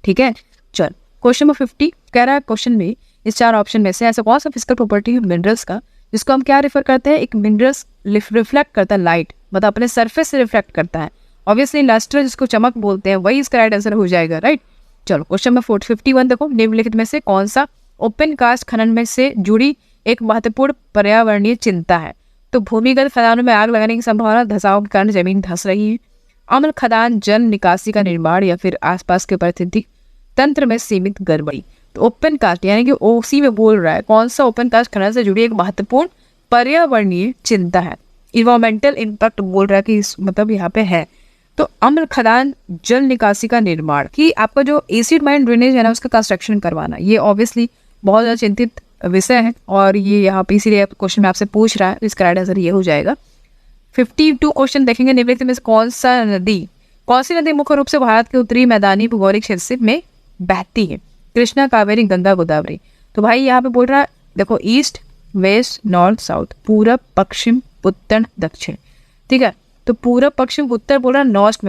ठीक है, चल क्वेश्चन नंबर 50 कह रहा है, क्वेश्चन में इस 4 ऑप्शन में से ऐसा कौन सा फिजिकल प्रॉपर्टी है मिनरल्स का जिसको हम क्या रेफर करते हैं? एक मिनरल्स रिफ्लेक्ट करता है लाइट, मतलब अपने सरफेस से रिफ्लेक्ट करता है। ऑब्वियसली लस्टर जिसको चमक बोलते हैं वही इसका राइट आंसर हो जाएगा। राइट, चलो क्वेश्चन नंबर 51 देखो, निम्नलिखित में से कौन सा ओपन कास्ट खनन में से जुड़ी एक महत्वपूर्ण पर्यावरणीय चिंता है? तो भूमिगत खदानों में आग लगाने की संभावना, धसाव के कारण जमीन धंस रही है, अम्ल खदान जल निकासी का निर्माण, या फिर आसपास के पारिस्थितिक तंत्र में सीमित गड़बड़ी। तो ओपन कास्ट यानी कि ओसी में बोल रहा है कौन सा ओपन कास्ट खनन से जुड़ी एक महत्वपूर्ण पर्यावरणीय चिंता है, इन्वायरमेंटल इम्पैक्ट बोल रहा है कि मतलब यहाँ पे है। तो अम्ल खदान जल निकासी का निर्माण, कि आपका जो एसिड माइन ड्रेनेज है ना उसका कंस्ट्रक्शन करवाना, ये ऑब्वियसली बहुत ज़्यादा चिंतित विषय है और ये यहाँ पे इसीलिए क्वेश्चन में आपसे पूछ रहा है, इसका राइट आंसर ये हो जाएगा। 52 क्वेश्चन देखेंगे। निम्नलिखित में से कौन सी नदी मुख्य रूप से भारत के उत्तरी मैदानी भौगोलिक क्षेत्र में बहती है? कृष्णा, कावेरी, गंगा, गोदावरी। तो भाई यहाँ पे बोल रहा है देखो, ईस्ट, वेस्ट, नॉर्थ, साउथ, पूरब, पश्चिम, उत्तर, दक्षिण। ठीक है, तो पूरब, पश्चिम, उत्तर बोल रहा है, नॉर्थ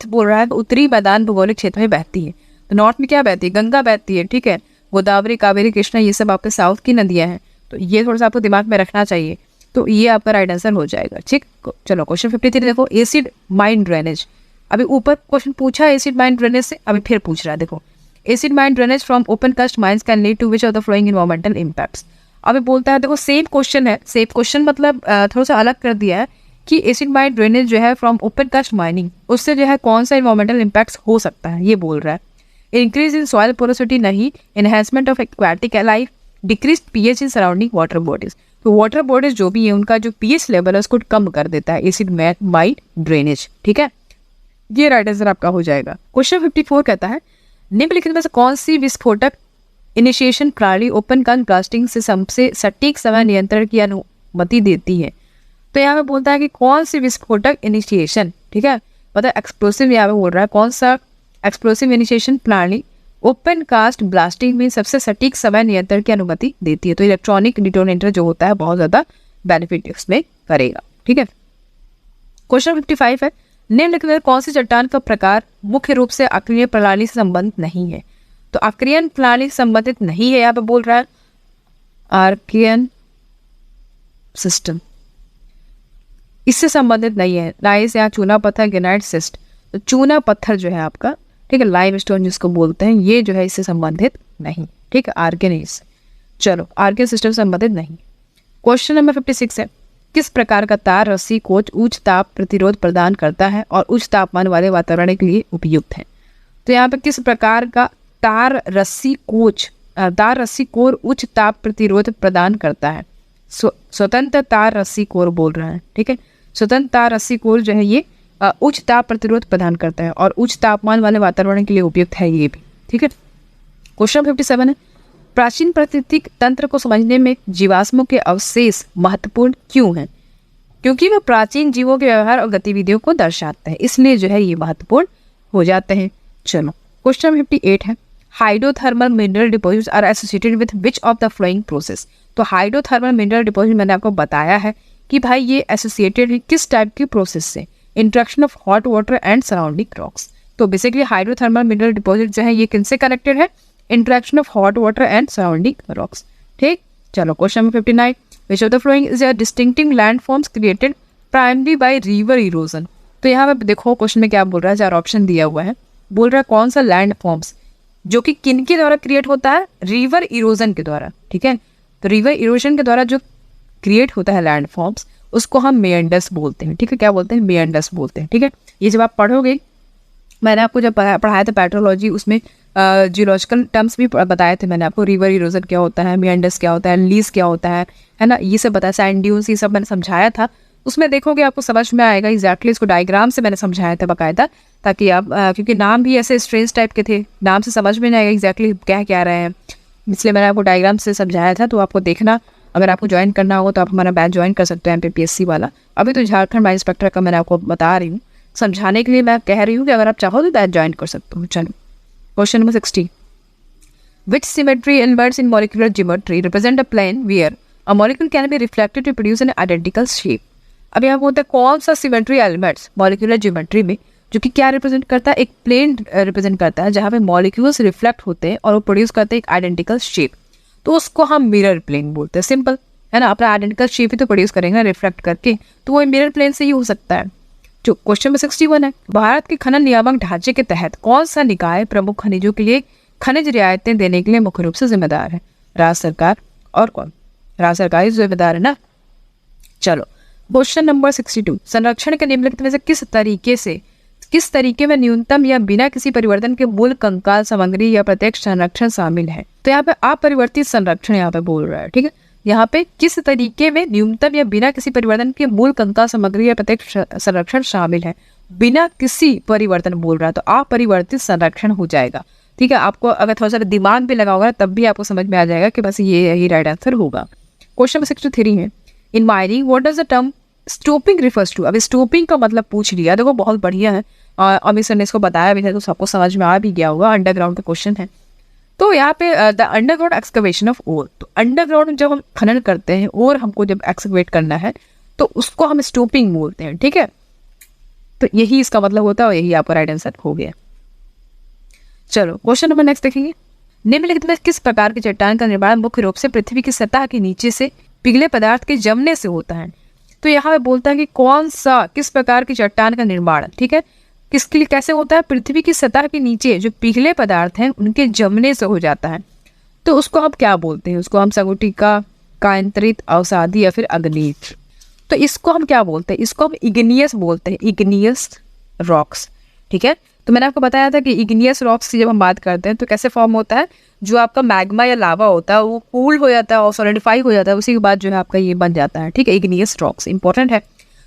बोल रहा है उत्तरी मैदान भौगोलिक क्षेत्र में बहती है। तो नॉर्थ में क्या बहती है? गंगा बहती है। ठीक है, गोदावरी, कावेरी, कृष्णा ये सब आपके साउथ की नदियां हैं, तो ये थोड़ा सा आपको दिमाग में रखना चाहिए। तो ये आपका राइट आंसर हो जाएगा। ठीक, चलो क्वेश्चन 53 देखो, एसिड माइन ड्रेनेज। अभी ऊपर क्वेश्चन पूछा एसिड माइन ड्रेनेज से, अभी फिर पूछ रहा है देखो, acid mine drainage from open cast mines can lead to which of the following environmental impacts. अभी बोलता है देखो, सेम क्वेश्चन है, सेम क्वेश्चन मतलब थोड़ा सा अलग कर दिया है कि एसिड माइन ड्रेनेज जो है फ्रॉम ओपन कास्ट माइनिंग, उससे जो है कौन सा एनवायरमेंटल इम्पैक्ट्स हो सकता है, ये बोल रहा है। इंक्रीज इन सॉइल पोरोसिटी नहीं, enhancement of aquatic life, decrease pH in surrounding water bodies. तो वाटर बॉडीज जो भी है उनका जो पीएच लेवल है उसको कम कर देता है एसिड माइन ड्रेनेज। ठीक है, ये राइट आंसर आपका हो जाएगा। क्वेश्चन 54 कहता है निम्नलिखित में से कौन सी विस्फोटक इनिशिएशन प्रणाली ओपन कास्ट ब्लास्टिंग से सबसे सटीक समय नियंत्रण की अनुमति देती है? तो यहाँ पे बोलता है कि कौन सी विस्फोटक इनिशिएशन, ठीक है, मतलब एक्सप्लोसिव, यहाँ पे बोल रहा है कौन सा एक्सप्लोसिव इनिशिएशन प्रणाली ओपन कास्ट ब्लास्टिंग में सबसे सटीक समय नियंत्रण की अनुमति देती है? तो इलेक्ट्रॉनिक डिटोनेटर जो होता है बहुत ज़्यादा बेनिफिट उसमें करेगा। ठीक है, क्वेश्चन 55 है निम्नलिखित में कौन सी चट्टान का प्रकार मुख्य रूप से आक्रिय प्रणाली से संबंधित नहीं है? तो आक्रियन प्रणाली से संबंधित नहीं है, यहाँ पे बोल रहा है आर्कियन सिस्टम, इससे संबंधित नहीं है। राइस या चूना पत्थर, ग्रेनाइट सिस्ट। तो चूना पत्थर जो है आपका, ठीक है, लाइमस्टोन जिसको बोलते हैं, ये जो है इससे संबंधित नहीं। ठीक है, आर्कियन इससे, चलो आर्कियन सिस्टम से संबंधित नहीं। क्वेश्चन नंबर 56 है किस प्रकार का तार रस्सी कोच उच्च ताप प्रतिरोध प्रदान करता है और उच्च तापमान वाले वातावरण के लिए उपयुक्त है? तो यहाँ पे किस प्रकार का तार रस्सी कोर उच्च ताप प्रतिरोध प्रदान करता है? स्वतंत्र तार रस्सी कोर बोल रहा है। ठीक है, स्वतंत्र तार रस्सी कोर जो है ये उच्च ताप प्रतिरोध प्रदान करता है और उच्च तापमान वाले वातावरण के लिए उपयुक्त है ये भी। ठीक है, क्वेश्चन 57 है प्राचीन प्राकृतिक तंत्र को समझने में जीवाश्मों के अवशेष महत्वपूर्ण क्यों हैं? क्योंकि वे प्राचीन जीवों के व्यवहार और गतिविधियों को दर्शाते हैं, इसलिए जो है ये महत्वपूर्ण हो जाते हैं। चलो क्वेश्चन 58 है hydrothermal mineral deposits are associated with which of the following process? तो हाइड्रोथर्मल मिनरल डिपॉजिट मैंने आपको बताया है कि भाई ये एसोसिएटेड है किस टाइप की प्रोसेस से? Interaction of hot water and surrounding rocks. तो बेसिकली हाइड्रोथर्मल मिनरल डिपॉजिट जो है ये किनसे कनेक्टेड है? Interaction of hot water and surrounding rocks. ठीक, चलो question 59 which of the following is a distinctive landforms created primary by river erosion? तो यहाँ पे देखो क्वेश्चन में क्या बोल रहा है, 4 ऑप्शन दिया हुआ है, बोल रहा है कौन सा लैंडफॉर्म्स जो कि किन के द्वारा क्रिएट होता है? रिवर इरोजन के द्वारा। ठीक है, तो रिवर इरोजन के द्वारा जो क्रिएट होता है लैंडफॉर्म्स उसको हम मेयंडर्स बोलते हैं। ठीक है, क्या बोलते हैं? मेयंडर्स बोलते हैं। ठीक है, ये जब आप पढ़ोगे, मैंने आपको जब पढ़ाया था पेट्रोलॉजी उसमें जियोलॉजिकल टर्म्स भी बताए थे मैंने आपको, रिवर इरोजन क्या होता है, मेयंडर्स क्या होता है, लीज क्या होता है ना, ये सब बताया, सैंड ड्यून्स ये सब मैंने समझाया था। उसमें देखोगे आपको समझ में आएगा एग्जैक्टली, इसको डायग्राम से मैंने समझाया था बाकायदा, ताकि आप क्योंकि नाम भी ऐसे स्ट्रेंज टाइप के थे, नाम से समझ में नहीं आएगा एग्जैक्टली क्या रहे हैं, इसलिए मैंने आपको डायग्राम से समझाया था। तो आपको देखना, अगर आपको ज्वाइन करना हो तो आप हमारा बैच ज्वाइन कर सकते हैं MPPSC वाला। अभी तो झारखंड माइंस इंस्पेक्टर का मैंने आपको बता रही हूँ, समझाने के लिए मैं कह रही हूँ कि अगर आप चाहो तो बैच ज्वाइन कर सकते हो। चलो question number 60 which symmetry elements in molecular geometry represent a plane where a molecule can be reflected to produce an identical shape? अब यहाँ बोलते हैं कौन सा सिमेट्री एलिमेंट्स मॉलिक्यूलर ज्योमेट्री में जो कि क्या रिप्रेजेंट करता है? एक प्लेन रिप्रेजेंट करता है जहाँ पे मॉलिक्यूल्स रिफ्लेक्ट होते हैं और वो प्रोड्यूस करते हैं एक आइडेंटिकल शेप, तो उसको हम मिरर प्लेन बोलते हैं। सिंपल है ना, अपना आइडेंटिकल शेप ही तो प्रोड्यूस करेंगे रिफ्लेक्ट करके, तो वो मिरर प्लेन से ही हो सकता है। जो क्वेश्चन में 61 है भारत के खनन नियामक ढांचे के तहत कौन सा निकाय प्रमुख खनिजों के लिए खनिज रियायतें देने के लिए मुख्य रूप से जिम्मेदार है? राज्य सरकार। और कौन? राज्य सरकार ही जिम्मेदार है ना। चलो क्वेश्चन नंबर 62 संरक्षण के निम्नलिखित में से किस तरीके में न्यूनतम या बिना किसी परिवर्तन के मूल कंकाल सामग्री या प्रत्यक्ष संरक्षण शामिल है? तो यहाँ पे अपरिवर्तित संरक्षण यहाँ पे बोल रहा है। ठीक है, यहाँ पे किस तरीके में न्यूनतम या बिना किसी परिवर्तन के मूल कंकाल सामग्री या प्रत्यक्ष संरक्षण शामिल है। बिना किसी परिवर्तन बोल रहा है तो अपरिवर्तित संरक्षण हो जाएगा। ठीक है, आपको अगर थोड़ा सा दिमाग भी लगा होगा तब भी आपको समझ में आ जाएगा कि बस ये यही राइट आंसर होगा। क्वेश्चन नंबर 63 है, in mining what does the term stoping refers to. अब स्टोपिंग का मतलब पूछ लिया, देखो बहुत बढ़िया है, अमित सर ने इसको बताया भी था तो सबको समझ में आ भी गया होगा, अंडरग्राउंड का क्वेश्चन है। तो यहाँ पे the underground excavation of ore, तो अंडरग्राउंड जब हम खनन करते हैं और हमको जब एक्सकवेट करना है तो उसको हम स्टोपिंग बोलते हैं। ठीक है, तो यही इसका मतलब होता है और यही आपका राइट आंसर हो गया। चलो क्वेश्चन नंबर नेक्स्ट देखेंगे, निम्नलिखित में किस प्रकार की चट्टान का निर्माण मुख्य रूप से पृथ्वी की सतह के नीचे से पिघले पदार्थ के जमने से होता है। तो यहाँ पे बोलता है कि कौन सा किस प्रकार की चट्टान का निर्माण, ठीक है, किसके लिए कैसे होता है, पृथ्वी की सतह के नीचे जो पिघले पदार्थ हैं उनके जमने से हो जाता है। तो उसको हम क्या बोलते हैं, उसको हम सगुटिका, कायंत्रित, अवसादी या फिर अग्निज। तो इसको हम क्या बोलते हैं, इसको हम इग्नियस बोलते हैं, इग्नियस रॉक्स। ठीक है, तो मैंने आपको बताया था कि इग्नियस रॉक्स की जब हम बात करते हैं तो कैसे फॉर्म होता है, जो आपका मैग्मा या लावा होता है वो कूल हो जाता है और सॉलिडिफाई हो जाता है, उसी के बाद जो है आपका ये बन जाता है। ठीक है, इग्नियस रॉक्स इंपॉर्टेंट है,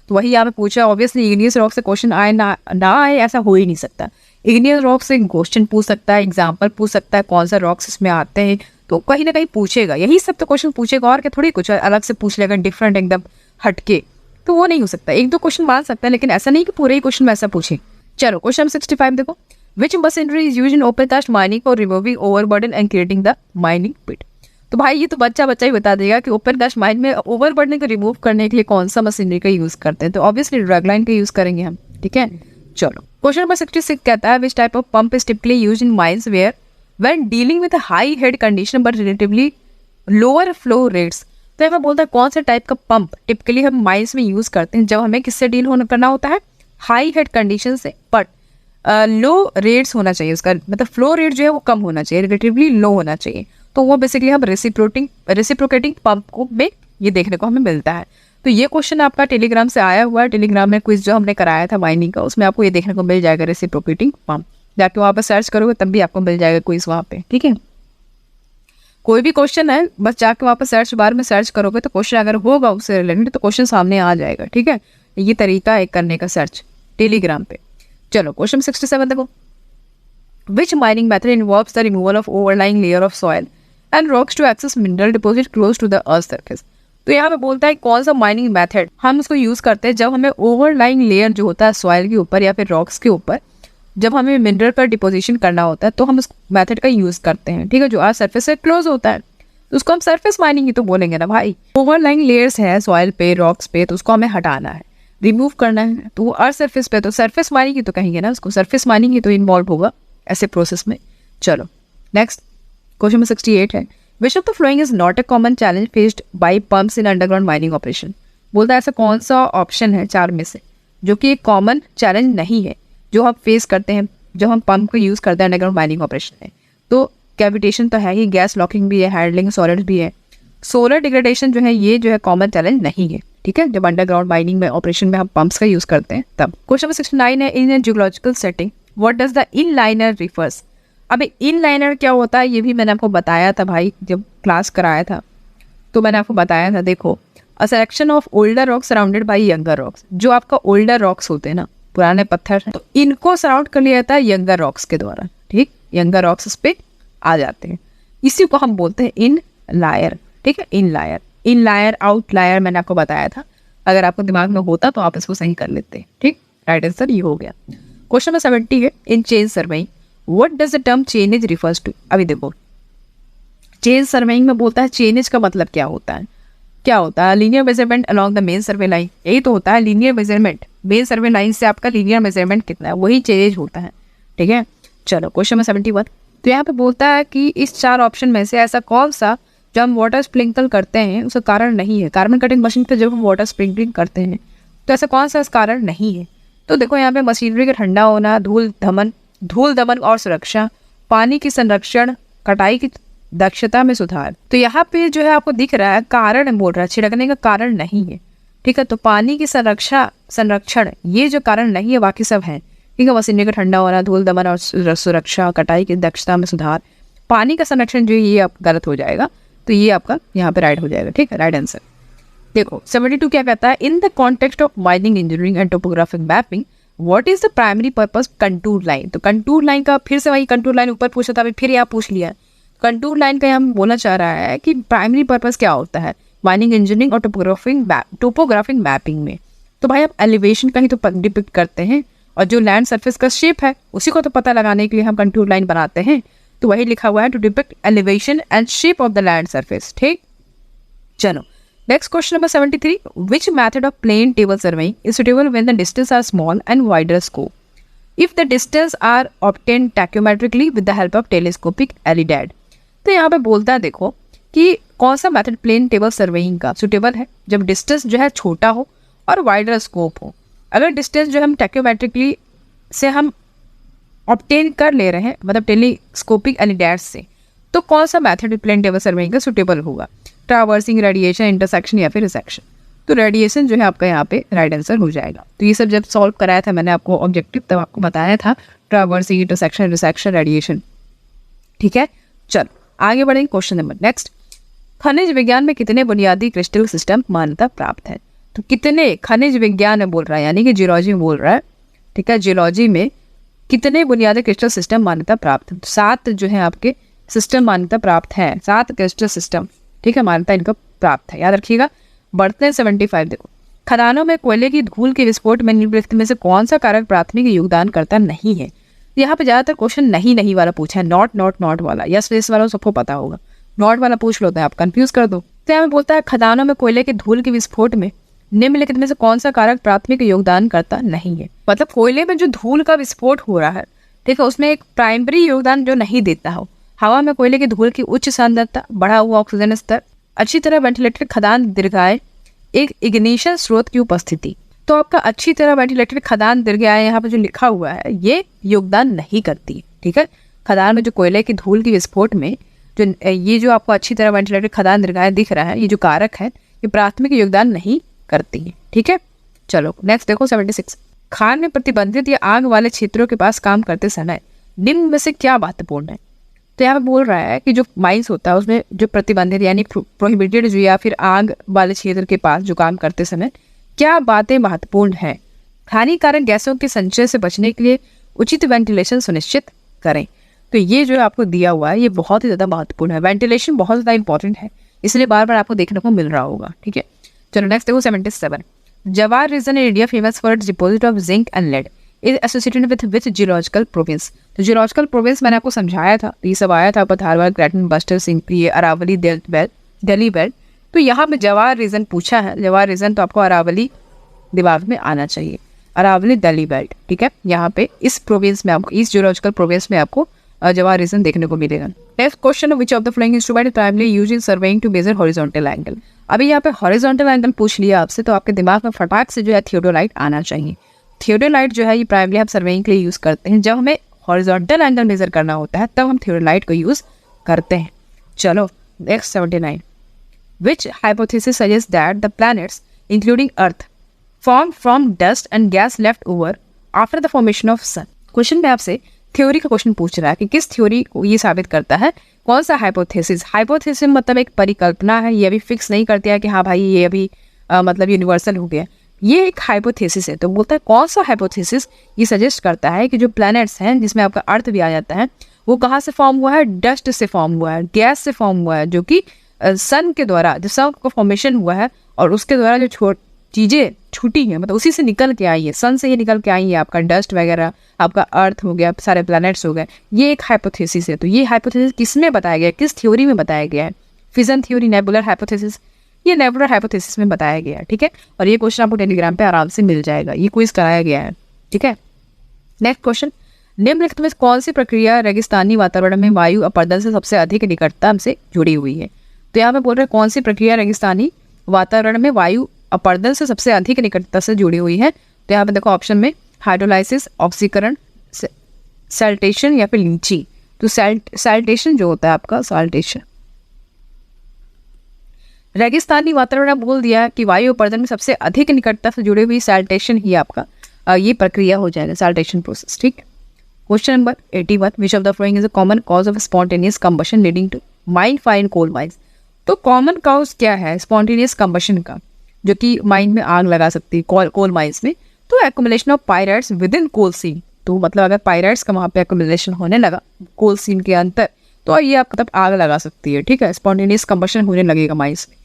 तो वही यहाँ पे पूछा। ऑब्वियसली इग्नियस रॉक से क्वेश्चन आए ना आए ऐसा हो ही नहीं सकता। इग्नियस रॉक से क्वेश्चन पूछ सकता है, एग्जाम्पल पूछ सकता है, कौन सा रॉक्स इसमें आते हैं, तो कहीं ना कहीं पूछेगा, यही सब तो क्वेश्चन पूछेगा, और क्या थोड़ी कुछ अलग से पूछ लेगा डिफरेंट एकदम हटके, तो वो नहीं हो सकता। एक दो क्वेश्चन मान सकता है लेकिन ऐसा नहीं कि पूरे ही क्वेश्चन में ऐसा पूछे। चलो क्वेश्चन नंबर 65 देखो, which machinery is used in open cast mining for removing overburden and creating the mining pit. तो भाई ये तो बच्चा ही बता देगा कि ओपन कास्ट माइन में ओवरबर्डन को रिमूव करने के लिए कौन सा मशीनरी का यूज करते हैं, तो ऑब्वियसली ड्रैगलाइन का यूज करेंगे हम। ठीक है, चलो क्वेश्चन नंबर 66 कहता है, which type of pump is typically used in mines where when dealing with high head condition but relatively lower flow rates. तो यहाँ बोलता है कौन सा टाइप का पंप टिपिकली हम माइंस में यूज करते हैं जब हमें किससे डील करना होता है, हाई हेड कंडीशन से, बट लो रेट्स होना चाहिए, उसका मतलब फ्लो रेट जो है वो कम होना चाहिए, रिलेटिवली लो होना चाहिए। तो वो बेसिकली हम रेसिप्रोकेटिंग पंप को में ये देखने को हमें मिलता है। तो ये क्वेश्चन आपका टेलीग्राम से आया हुआ है, टेलीग्राम में क्विज जो हमने कराया था माइनिंग का, उसमें आपको ये देखने को मिल जाएगा रेसिप्रोकेटिंग पंप। जाके वहाँ पर सर्च करोगे तब भी आपको मिल जाएगा क्विज वहाँ पे। ठीक है, कोई भी क्वेश्चन है बस जाके वहाँ पर सर्च बार में सर्च करोगे तो क्वेश्चन अगर होगा उससे रिलेटेड तो क्वेश्चन सामने आ जाएगा। ठीक है, ये तरीका है करने का सर्च टेलीग्राम पे। चलो क्वेश्चन 67 देखो, which mining method involves the removal of overlying layer of soil and rocks to access mineral deposit close to the earth surface. तो यहाँ पे बोलता है कौन सा माइनिंग मेथड हम उसको यूज करते हैं जब हमें ओवरलाइंग लेयर जो होता है सॉइल के ऊपर या फिर रॉक्स के ऊपर जब हमें मिनरल का डिपोजिशन करना होता है तो हम उस मेथड का यूज करते हैं। ठीक है, जो अर्थ सरफेस से क्लोज होता है तो उसको हम सरफेस माइनिंग ही तो बोलेंगे ना भाई। ओवरलाइंग लेयर्स है सॉइल पे, रॉक्स पे, तो उसको हमें हटाना है, रिमूव करना है, तो वो अर्थ सरफेस पे तो सरफेस माइनिंग ही तो कहेंगे ना उसको, सरफेस माइनिंग ही तो इन्वॉल्व होगा ऐसे प्रोसेस में। चलो नेक्स्ट क्वेश्चन नंबर 68 है, which of the following is not A common challenge faced by pumps in underground mining operation. बोलता है ऐसा कौन सा ऑप्शन है चार में से जो कि एक कॉमन चैलेंज नहीं है जो हम फेस करते हैं जब हम पंप को यूज करते हैं अंडरग्राउंड माइनिंग ऑपरेशन में। तो कैविटेशन तो है ही, गैस लॉकिंग भी है, हैंडलिंग सॉलिड्स भी है, सोलर डिग्रेडेशन जो है ये जो है कॉमन चैलेंज नहीं है। ठीक है, जब अंडरग्राउंड माइनिंग में ऑपरेशन में हम पंप्स का यूज करते हैं तब। क्वेश्चन नंबर 69 है, in geological setting what does the inliner refers. अब इनलाइनर क्या होता है ये भी मैंने आपको बताया था भाई, जब क्लास कराया था तो मैंने आपको बताया था। देखो, a selection of older rocks surrounded by younger rocks. जो आपका ओल्डर रॉक्स होते हैं ना, पुराने पत्थर हैं, तो इनको सराउंड कर लिया जाता है यंगर रॉक्स के द्वारा। ठीक, यंगर रॉक्स इस पे आ जाते हैं, इसी को हम बोलते हैं इन लायर। ठीक है, इन लायर आउट लायर मैंने आपको बताया था, अगर आपको दिमाग में होता तो आप इसको सही कर लेते। ठीक, राइट आंसर ये हो गया। क्वेश्चन नंबर 70 है, in chain surveying what does the term chainage refers to. अभी देखो, चेन सर्वेइंग में बोलता है चेनेज का मतलब क्या होता है, क्या होता है linear measurement along the main survey line. यही तो होता है लीनियर मेजरमेंट, मेन सर्वे लाइन से आपका लीनियर मेजरमेंट कितना है वही चेनेज होता है। ठीक है, चलो क्वेश्चन नंबर 71, तो यहाँ पे बोलता है कि इस चार ऑप्शन में से ऐसा कौन सा जब हम वाटर स्प्रिंकल करते हैं उसका कारण नहीं है। कार्बन कटिंग मशीन पे जब हम वाटर स्प्रिंकलिंग करते हैं तो ऐसा कौन सा इस कारण नहीं है। तो देखो यहाँ पे मशीनरी का ठंडा होना, धूल दमन और सुरक्षा, पानी की संरक्षण, कटाई की दक्षता में सुधार। तो यहाँ पे जो है आपको दिख रहा है कारण बोल रहा है, छिड़कने का कारण नहीं है। ठीक है, तो पानी की संरक्षण ये जो कारण नहीं है, बाकी सब है। ठीक है, मशीनरी का ठंडा होना, धूल दमन और सुरक्षा, कटाई की दक्षता में सुधार, पानी का संरक्षण जो ये अब गलत हो जाएगा, तो ये आपका यहाँ पे राइट हो जाएगा, ठीक है, राइट आंसर। देखो 72 क्या कहता है, इन the context of mining engineering and topographic mapping what is the primary purpose contour line. तो कंटूर लाइन का फिर से वही कंटूर लाइन ऊपर पूछा था, फिर यहाँ पूछ लिया। कंटूर लाइन का यहाँ बोलना चाह रहा है कि प्राइमरी पर्पस क्या होता है माइनिंग इंजीनियरिंग और टोपोग्राफिक मैपिंग में। तो भाई आप एलिवेशन का ही तो डिपिक्ट करते हैं, और जो लैंड सरफेस का शेप है उसी को तो पता लगाने के लिए हम कंटूर लाइन बनाते हैं। तो वही लिखा हुआ है, to depict elevation and shape of the land surface, ठीक। चलो next question number 73, which method of plane table surveying is suitable when the distance are small and wider scope if the distance are obtained tachymetrically with the help of telescopic alidade. तो यहाँ पे बोलता है देखो कि कौन सा method plane table surveying का सुटेबल है जब डिस्टेंस जो है छोटा हो और वाइडर स्कोप हो। अगर डिस्टेंस जो हम टैक्योमेट्रिकली से हम ऑब्टेन कर ले रहे हैं, मतलब टेलीस्कोपिक एलिडेड से, तो कौन सा मेथड प्लेन टेबल सर्वेइंग का सुटेबल होगा, ट्रावर्सिंग, रेडिएशन, इंटरसेक्शन या फिर रिसेक्शन। तो रेडिएशन जो है आपका यहाँ पे राइट आंसर हो जाएगा। तो ये सब जब सॉल्व कराया था मैंने आपको ऑब्जेक्टिव, तब आपको बताया था ट्रावर्सिंग, इंटरसेक्शन, रिसेक्शन, रेडिएशन, ठीक है। चलो आगे बढ़ेंगे क्वेश्चन नंबर नेक्स्ट, खनिज विज्ञान में कितने बुनियादी क्रिस्टल सिस्टम मान्यता प्राप्त है। तो कितने खनिज विज्ञान में बोल रहा है, यानी कि जियोलॉजी में बोल रहा है, ठीक है। जियोलॉजी में कितने बुनियादी क्रिस्टल सिस्टम मान्यता प्राप्त है। 7 जो है आपके सिस्टम मान्यता प्राप्त है, 7 क्रिस्टल सिस्टम, ठीक है, मान्यता इनका प्राप्त है, याद रखिएगा। बढ़ते हैं 75। देखो खदानों में कोयले की धूल के विस्फोट में निम्नलिखित में से कौन सा कारक प्राथमिक योगदान करता नहीं है। यहाँ पे ज्यादातर क्वेश्चन नहीं वाला पूछा है, नॉट वाला, यस यस वाला सबको पता होगा, नॉट वाला पूछ लो तो आप कंफ्यूज कर दो। तो यहाँ पे बोलता है खदानों में कोयले के धूल के विस्फोट में निम्नलिखित में से कौन सा कारक प्राथमिक योगदान करता नहीं है। मतलब कोयले में जो धूल का विस्फोट हो रहा है, ठीक है, उसमें एक प्राइमरी योगदान जो नहीं देता हो, हवा में कोयले की धूल की उच्च सांद्रता, बढ़ा हुआ ऑक्सीजन स्तर, अच्छी तरह वेंटिलेटेड खदान दीर्घाएं, एक इग्निशन स्रोत की उपस्थिति। तो आपका अच्छी तरह वेंटिलेटेड खदान दीर्घाएं यहाँ पे जो लिखा हुआ है ये योगदान नहीं करती, ठीक है। खदान में जो कोयले की धूल की विस्फोट में जो ये जो आपको अच्छी तरह वेंटिलेटेड खदान दीर्घाएं दिख रहा है, ये जो कारक है ये प्राथमिक योगदान नहीं करती है, ठीक है। चलो नेक्स्ट देखो 76, खान में प्रतिबंधित या आग वाले क्षेत्रों के पास काम करते समय निम्न में से क्या महत्वपूर्ण है। तो यहाँ पे बोल रहा है कि जो माइंस होता है उसमें जो प्रतिबंधित यानी प्रोहिबिटेड जो या फिर आग वाले क्षेत्र के पास जो काम करते समय क्या बातें महत्वपूर्ण है। हानिकारक गैसों के संचय से बचने के लिए उचित वेंटिलेशन सुनिश्चित करें। तो ये जो आपको दिया हुआ है ये बहुत ही ज़्यादा महत्वपूर्ण है, वेंटिलेशन बहुत ज़्यादा इंपॉर्टेंट है, इसलिए बार बार आपको देखने को मिल रहा होगा, ठीक है। चलो नेक्स्ट देखो 77, Zawar region in India famous for its deposit of zinc and lead is associated with geological province. तो जियोलॉजिकल प्रोविंस मैंने आपको समझाया था, ये सब आया था पथारवाल, ग्रेटन, बस्टर, सिंह, अरावली, दिल्ली बेल्ट। तो यहाँ पे जवार रीजन पूछा है, जवार रीजन तो आपको अरावली दिमाग में आना चाहिए, अरावली दिल्ली बेल्ट, ठीक है। यहाँ पे इस प्रोविंस में आपको, इस जियोलॉजिकल प्रोविंस में आपको जवार रीजन देखने को मिलेगा। Next question, which of the following instrument primary used in surveying to measure horizontal angle. अभी यहाँ पे हॉरिजॉन्टल एंगल पूछ लिया आपसे, तो आपके दिमाग में फटाक से जो है थियोडोलाइट आना चाहिए। थियोडोलाइट जो है ये प्राइमरी हम सर्वेइंग के लिए यूज करते हैं, जब हमें हॉरिजॉन्टल एंगल मेजर करना होता है तब हम थियोडोलाइट को यूज करते हैं। चलो next 79, which hypothesis suggests that the planets including earth formed from dust and gas left over after the formation of sun। Question में आपसे थ्योरी का क्वेश्चन पूछ रहा है कि किस थ्योरी को ये साबित करता है, कौन सा हाइपोथेसिस। हाइपोथेसिस मतलब एक परिकल्पना है, ये अभी फिक्स नहीं करती है कि हाँ भाई ये अभी मतलब यूनिवर्सल हो गया, ये एक हाइपोथेसिस है। तो बोलता है कौन सा हाइपोथेसिस ये सजेस्ट करता है कि जो प्लैनेट्स हैं जिसमें आपका अर्थ भी आ जाता है वो कहाँ से फॉर्म हुआ है, डस्ट से फॉर्म हुआ है, गैस से फॉर्म हुआ है, जो कि सन के द्वारा जो सन का फॉर्मेशन हुआ है और उसके द्वारा जो चीज़ें छूटी हैं, मतलब उसी से निकल के आई है, सन से ये निकल के आई है, आपका डस्ट वगैरह, आपका अर्थ हो गया, सारे प्लैनेट्स हो गए, ये एक हाइपोथेसिस है। तो ये हाइपोथेसिस किस में बताया गया है, किस थ्योरी में बताया गया है, फिजन थ्योरी, नेबुलर हाइपोथेसिस, ये नेबुलर हाइपोथेसिस में बताया गया है, ठीक है। और ये क्वेश्चन आपको टेलीग्राम पे आराम से मिल जाएगा, ये क्विज कराया गया है, ठीक है। नेक्स्ट क्वेश्चन, निम्नलिखित में कौन सी प्रक्रिया रेगिस्तानी वातावरण में वायु अपर्दन से सबसे अधिक निकटता से जुड़ी हुई है। तो यहाँ पे बोल रहे हैं कौन सी प्रक्रिया रेगिस्तानी वातावरण में वायु अपर्दन से सबसे अधिक निकटता से जुड़ी हुई है। तो यहाँ पे देखो ऑप्शन में हाइड्रोलाइसिस, ऑक्सीकरण, सैल्टेशन या फिर लीची। तो सैल्टेशन जो होता है आपका, सैल्टेशन रेगिस्तानी वातावरण बोल दिया कि वायु अपर्दन में सबसे अधिक निकटता से जुड़ी हुई सैल्टेशन ही आपका ये प्रक्रिया हो जाएगा, सैल्टेशन प्रोसेस, ठीक है। Question number 81, which of the following is a common cause of spontaneous combustion leading to mine fire in coal mines. तो कॉमन काउज क्या है स्पॉन्टेनियस कंबशन का, जो कि माइन में आग लगा सकती है, कोल माइंस में। तो accumulation of pyrites within coal seam, तो मतलब अगर पायराइट्स का वहाँ पे एक्युमुलेशन होने लगा कोल सीन के अंदर, तो ये आप मतलब आग लगा सकती है, ठीक है, स्पॉन्टेनियस कंबशन होने लगेगा माइंस में।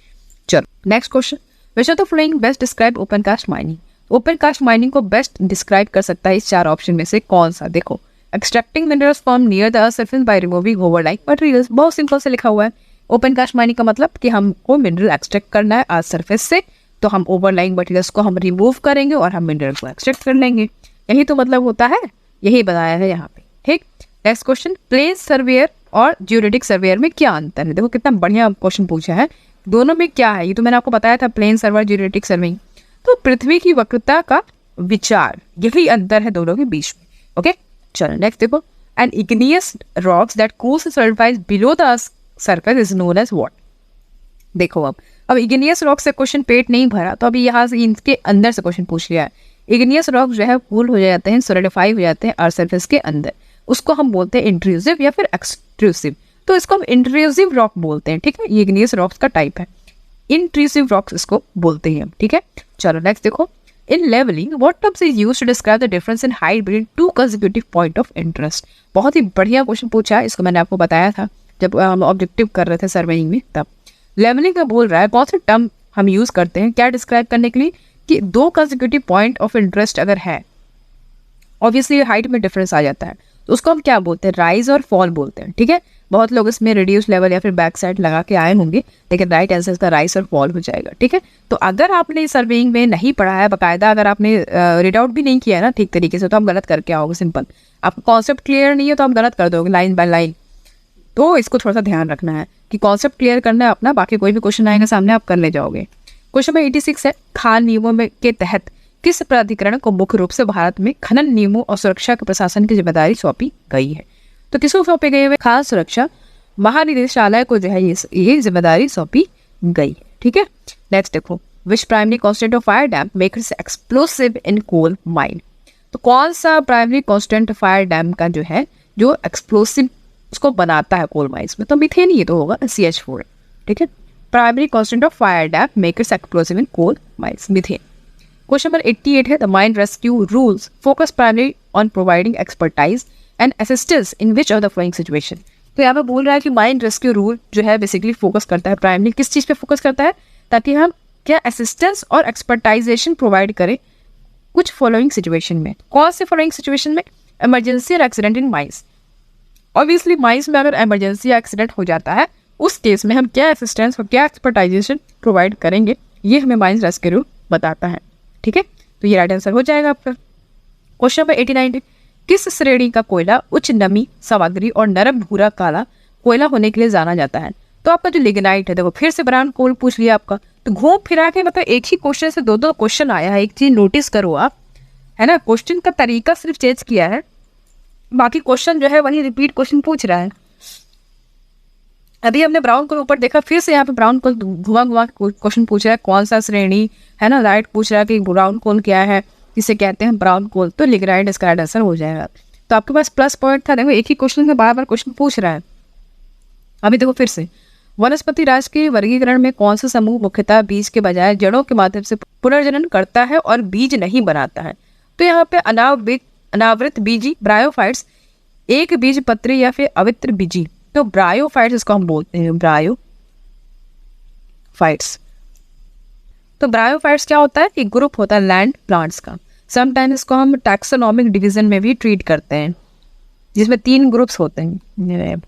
चलो next question, which of the following best describe open cast mining. Open cast mining को बेस्ट डिस्क्राइब कर सकता है इस 4 ऑप्शन में से कौन सा। देखो, extracting minerals from near the surface by removing overlying materials, बहुत सिंपल से लिखा हुआ है। ओपन कास्ट माइनिंग का मतलब कि हमको मिनरल एक्सट्रैक्ट करना है आज सरफेस से, तो हम ओवरलाइंग मटेरियल्स को हम रिमूव करेंगे और हम मिनरल को एक्सट्रैक्ट कर लेंगे, यही तो मतलब होता है, यही बताया है यहाँ पे, ठीक। नेक्स्ट क्वेश्चन, प्लेन सर्वेयर और जियोडेटिक सर्वेयर में क्या अंतर है। देखो कितना बढ़िया क्वेश्चन पूछा है, दोनों में क्या है ये तो मैंने आपको बताया था, प्लेन सर्वेयर जियोडेटिक सर्वेइंग। तो पृथ्वी की वक्रता का विचार, यही अंतर है दोनों के बीच में। ओके चलो नेक्स्ट देखो, an igneous rocks that cools surface below the surface is known as what. देखो अब इग्नियस रॉक से क्वेश्चन पेट नहीं भरा, तो अभी यहाँ से इनके अंदर से क्वेश्चन पूछ लिया है। इग्नियस रॉक जो है कूल हो जाते हैं, सॉलिडिफाई हो जाते हैं अर्थ सरफेस के अंदर, उसको हम बोलते हैं इंट्रूसिव या फिर एक्सट्रूसिव। तो इसको हम इंट्रूसिव रॉक बोलते हैं, ठीक है, ये इग्नियस रॉक्स का टाइप है, इंट्रूसिव रॉक्स इसको बोलते हैं, ठीक है। चलो नेक्स्ट देखो, in levelling what terms is used to describe the difference in height between two consecutive point of interest. बहुत ही बढ़िया क्वेश्चन पूछा है, इसको मैंने आपको बताया था जब हम ऑब्जेक्टिव कर रहे थे सर्वेइंग में, तब लेवलिंग का बोल रहा है कौन से टर्म हम यूज करते हैं क्या डिस्क्राइब करने के लिए, कि 2 कंसेक्यूटिव पॉइंट ऑफ इंटरेस्ट अगर है, ऑब्वियसली हाइट में डिफरेंस आ जाता है, तो उसको हम क्या बोलते हैं, राइज और फॉल बोलते हैं, ठीक है। बहुत लोग इसमें रिड्यूस लेवल या फिर बैक साइड लगा के आए होंगे, लेकिन राइट आंसर इसका राइज और फॉल हो जाएगा, ठीक है। तो अगर आपने सर्वेइंग में नहीं पढ़ा है बाकायदा, अगर आपने रीड आउट भी नहीं किया है ना ठीक तरीके से, तो आप गलत करके आओगे, सिंपल। आपको कॉन्सेप्ट क्लियर नहीं है तो आप गलत कर दोगे लाइन बाय लाइन, तो इसको थोड़ा सा ध्यान रखना है कि कॉन्सेप्ट क्लियर करना है अपना, बाकी कोई भी क्वेश्चन आएगा सामने आप कर ले जाओगे। क्वेश्चन नंबर 86 है, खान नियमों में के तहत किस प्राधिकरण को मुख्य रूप से भारत में खनन नियमों और सुरक्षा के प्रशासन की जिम्मेदारी सौंपी गई है। तो किसको सौंपी गई है, खान सुरक्षा महानिदेशालय को जो है ये जिम्मेदारी सौंपी गई है, ठीक है। नेक्स्ट देखो, which primary constant of fire damp makes explosive in coal mine. तो कौन सा प्राइमरी कॉन्स्टेंट फायर डैम का जो है जो एक्सप्लोसिव उसको बनाता है कोल माइंस में, तो मीथेन ये तो होगा CH4, ठीक है। Primary constant of fire damp makes explosive in coal mines, methane. Question number 88 है, the mine rescue rules focus primary on providing expertise and assistance in which of the following situation. तो यहाँ पे बोल रहा है कि माइन रेस्क्यू रूल जो है बेसिकली फोकस करता है प्राइमरी किस चीज़ पे फोकस करता है, ताकि हम क्या असिस्टेंस और एक्सपर्टाइजेशन प्रोवाइड करें कुछ फॉलोइंग सिचुएशन में। कौन से फॉलोइंग सिचुएशन में, इमरजेंसी और accident in mines. Obviously mines में अगर इमरजेंसी या एक्सीडेंट हो जाता है, उस केस में हम क्या असिस्टेंस और क्या एक्सपर्टाइजेशन प्रोवाइड करेंगे, ये हमें माइंस रेस्क्यू रूल बताता है, ठीक है। तो ये राइट आंसर हो जाएगा आपका। क्वेश्चन नंबर 89, किस श्रेणी का कोयला उच्च नमी सामग्री और नरम भूरा काला कोयला होने के लिए जाना जाता है। तो आपका जो लिग्नाइट है, देखो फिर से ब्राउन कोल पूछ लिया आपका, तो घूम फिरा के मतलब एक ही क्वेश्चन से 2 क्वेश्चन आया है। एक चीज नोटिस करो आप, है ना, क्वेश्चन का तरीका सिर्फ चेंज किया है, बाकी क्वेश्चन जो है वही रिपीट क्वेश्चन पूछ रहा है। अभी हमने ब्राउन कोल ऊपर देखा, फिर से यहाँ पे ब्राउन कोल घुमा घुमा क्वेश्चन पूछ रहा है, कौन सा श्रेणी है ना, राइट पूछ रहा है कि ब्राउन कोल क्या है, जिसे कहते हैं ब्राउन कोल, तो लिग्नाइट इसका राइट आंसर हो जाएगा। तो आपके पास प्लस पॉइंट था, देखो एक ही क्वेश्चन में बार बार क्वेश्चन पूछ रहा है। अभी देखो फिर से, वनस्पति राज के वर्गीकरण में कौन सा समूह मुख्यतः बीज के बजाय जड़ों के माध्यम से पुनर्जनन करता है और बीज नहीं बनाता है। तो यहाँ पे अनावृत बीजी ब्रायोफाइट्स, एक बीज पत्री या फिर अवित्र बीजी, तो ब्रायोफाइट्स इसको हम बोलते हैं, ब्रायोफाइट्स। तो ब्रायोफाइट्स क्या होता है, एक ग्रुप होता है लैंड प्लांट्स का। समटाइम इसको हम टैक्सोनॉमिक डिवीजन में भी ट्रीट करते हैं, जिसमें 3 ग्रुप्स होते हैं।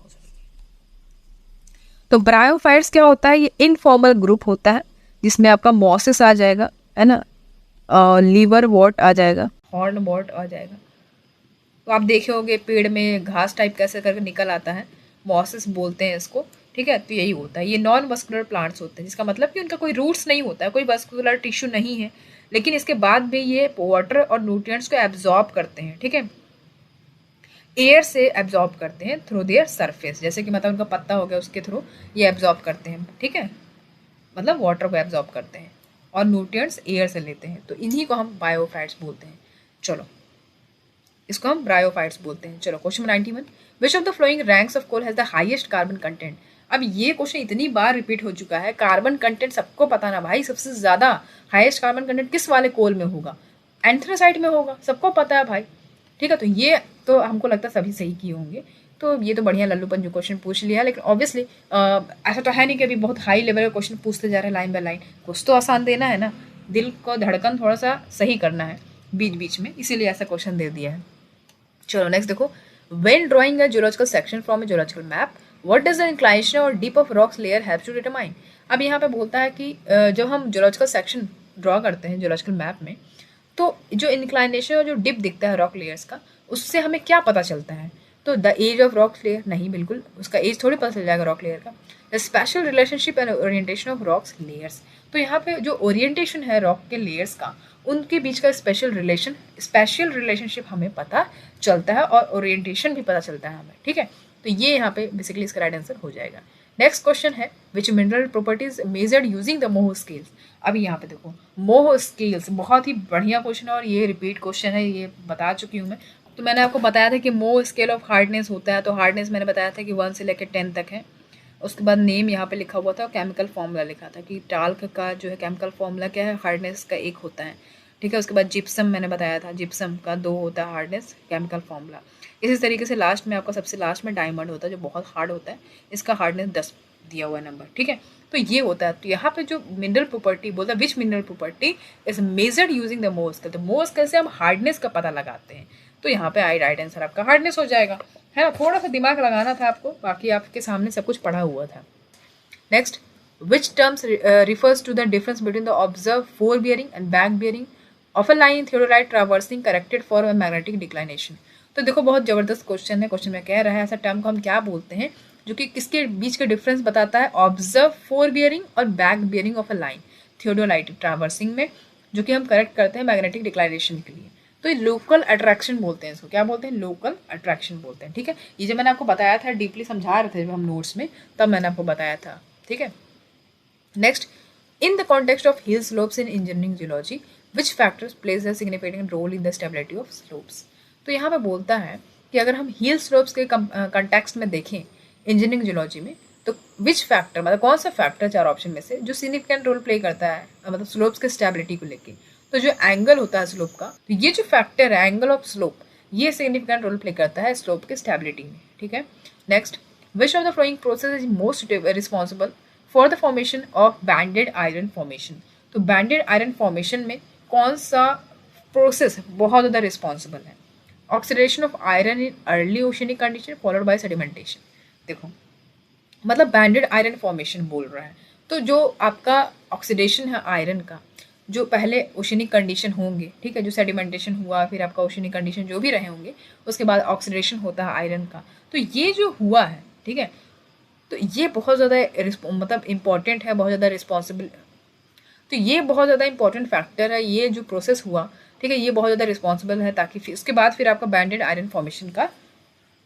तो ब्रायोफाइट्स क्या होता है, ये इनफॉर्मल ग्रुप होता है, जिसमें आपका मॉसिस आ जाएगा, है ना, लीवर वॉट आ जाएगा, हॉर्न वॉट आ जाएगा। तो आप देखे होंगे पेड़ में घास टाइप कैसे करके निकल आता है, मॉसिस बोलते हैं इसको, ठीक है। तो यही होता है, ये नॉन मस्कुलर प्लांट्स होते हैं, जिसका मतलब कि उनका कोई रूट्स नहीं होता है, कोई मस्कुलर टिश्यू नहीं है, लेकिन इसके बाद भी ये वाटर और न्यूट्रिएंट्स को एब्जॉर्ब करते हैं, ठीक है, एयर से एब्जॉर्ब करते हैं थ्रू देयर सरफेस, जैसे कि मतलब उनका पत्ता हो गया उसके थ्रू ये एब्जॉर्ब करते हैं, ठीक है, मतलब वाटर को एब्जॉर्ब करते हैं और न्यूट्रिएंट्स एयर से लेते हैं, तो इन्हीं को हम बायोफाइट्स बोलते हैं। चलो इसको हम ब्रायोफाइट्स बोलते हैं। चलो question 91, which of the following ranks of coal has the highest carbon content. अब ये क्वेश्चन इतनी बार रिपीट हो चुका है, कार्बन कंटेंट सबको पता ना भाई, सबसे ज़्यादा हाईएस्ट कार्बन कंटेंट किस वाले कोल में होगा, एंथ्रासाइट में होगा, सबको पता है भाई। ठीक है, तो ये तो हमको लगता है सभी सही किए होंगे। तो ये तो बढ़िया लल्लूपन जो क्वेश्चन पूछ लिया, लेकिन ऑब्वियसली ऐसा तो है नहीं कि अभी बहुत हाई लेवल का क्वेश्चन पूछते जा रहे हैं लाइन बाय लाइन, कुछ तो आसान देना है ना, दिल को धड़कन थोड़ा सा सही करना है बीच बीच में, इसीलिए ऐसा क्वेश्चन दे दिया है। चलो नेक्स्ट देखो, when drawing a geological section from a geological map what does the inclination और dip of rocks layer helps to determine. अब यहाँ पे बोलता है कि जब हम जियोलॉजिकल सेक्शन ड्रॉ करते हैं जियोलॉजिकल मैप में, तो जो इंक्लाइनेशन और जो डिप दिखता है रॉक लेयर्स का, उससे हमें क्या पता चलता है। तो the age of rock layer, नहीं बिल्कुल, उसका एज थोड़ी पता चल जाएगा रॉक लेयर का। The spatial relationship and orientation of rocks layers, तो यहाँ पे जो ओरिएंटेशन है रॉक के लेयर्स का, उनके बीच का स्पेशल रिलेशनशिप हमें पता चलता है और ओरिएंटेशन भी पता चलता है हमें। ठीक है, तो ये यहाँ पे बेसिकली इसका राइट आंसर हो जाएगा। नेक्स्ट क्वेश्चन है विच mineral properties measured using the मोह स्केल्स। अभी यहाँ पे देखो मोह स्केल्स, बहुत ही बढ़िया क्वेश्चन है और ये रिपीट क्वेश्चन है, ये बता चुकी हूँ मैं। तो मैंने आपको बताया था कि मोह स्केल ऑफ हार्डनेस होता है, तो हार्डनेस मैंने बताया था कि 1 से लेकर 10 तक है। उसके बाद नेम यहाँ पे लिखा हुआ था और केमिकल फॉर्मूला लिखा था कि टाल्क का जो है केमिकल फॉर्मूला क्या है, हार्डनेस का 1 होता है। ठीक है, उसके बाद जिप्सम मैंने बताया था, जिप्सम का 2 होता है हार्डनेस केमिकल फॉर्मूला। इसी तरीके से लास्ट में आपका सबसे लास्ट में डायमंड होता है जो बहुत हार्ड होता है, इसका हार्डनेस 10 दिया हुआ नंबर। ठीक है, तो ये होता है। तो यहाँ पे जो मिनरल प्रॉपर्टी बोलता है विच mineral property is measured using the मोह स्केल, तो मोह स्केल से हम हार्डनेस का पता लगाते हैं। तो यहाँ पे राइट आंसर आपका हार्डनेस हो जाएगा, है ना। थोड़ा सा दिमाग लगाना था आपको, बाकी आपके सामने सब कुछ पढ़ा हुआ था। Next, which terms refers to the difference between the observed forebearing and backbearing of a line in theodolite traversing corrected for a magnetic declination। तो देखो बहुत जबरदस्त क्वेश्चन है, क्वेश्चन में कह रहा है ऐसा टर्म को हम क्या बोलते हैं जो कि किसके बीच के डिफरेंस बताता है, ऑब्जर्व फोर बियरिंग और back bearing of a line theodolite traversing में, जो कि हम करेक्ट करते हैं मैग्नेटिक डिक्लाइनेशन के लिए। तो ये लोकल अट्रैक्शन बोलते हैं, इसको क्या बोलते हैं, लोकल अट्रैक्शन बोलते हैं। ठीक है, ये जब मैंने आपको बताया था, डीपली समझा रहे थे जब हम नोट्स में, तब मैंने आपको बताया था। ठीक है, next, in the context of hill slopes in engineering geology which factors plays a significant role in the stability of slopes. तो यहाँ पे बोलता है कि अगर हम हिल स्लोप्स के कॉन्टेक्स्ट में देखें इंजीनियरिंग जियोलॉजी में, तो विच फैक्टर मतलब कौन सा फैक्टर चार ऑप्शन में से जो सिग्निफिकेंट रोल प्ले करता है मतलब स्लोप्स के स्टेबिलिटी को लेके। तो जो एंगल होता है स्लोप का, तो ये जो फैक्टर है एंगल ऑफ स्लोप, ये सिग्निफिकेंट रोल प्ले करता है स्लोप के स्टेबिलिटी में। ठीक है, next, which of the following process is most responsible for the formation of banded iron formation. तो बैंडेड आयरन फॉर्मेशन में कौन सा प्रोसेस बहुत ज़्यादा रिस्पॉन्सिबल है, oxidation of iron in early oceanic condition followed by sedimentation. देखो मतलब बैंडेड iron formation बोल रहा है, तो जो आपका ऑक्सीडेशन है आयरन का, जो पहले ओशनिक कंडीशन होंगे, ठीक है, जो सेडिमेंटेशन हुआ फिर आपका ओशनिक कंडीशन जो भी रहे होंगे, उसके बाद ऑक्सीडेशन होता है आयरन का, तो ये जो हुआ है, ठीक है, तो ये बहुत ज़्यादा मतलब इम्पॉर्टेंट है, बहुत ज़्यादा रिस्पॉन्सिबल, तो ये बहुत ज़्यादा इंपॉर्टेंट फैक्टर है, ये जो प्रोसेस हुआ, ठीक है, ये बहुत ज़्यादा रिस्पॉन्सिबल है, ताकि फिर उसके बाद फिर आपका बैंडेड आयरन फॉर्मेशन का,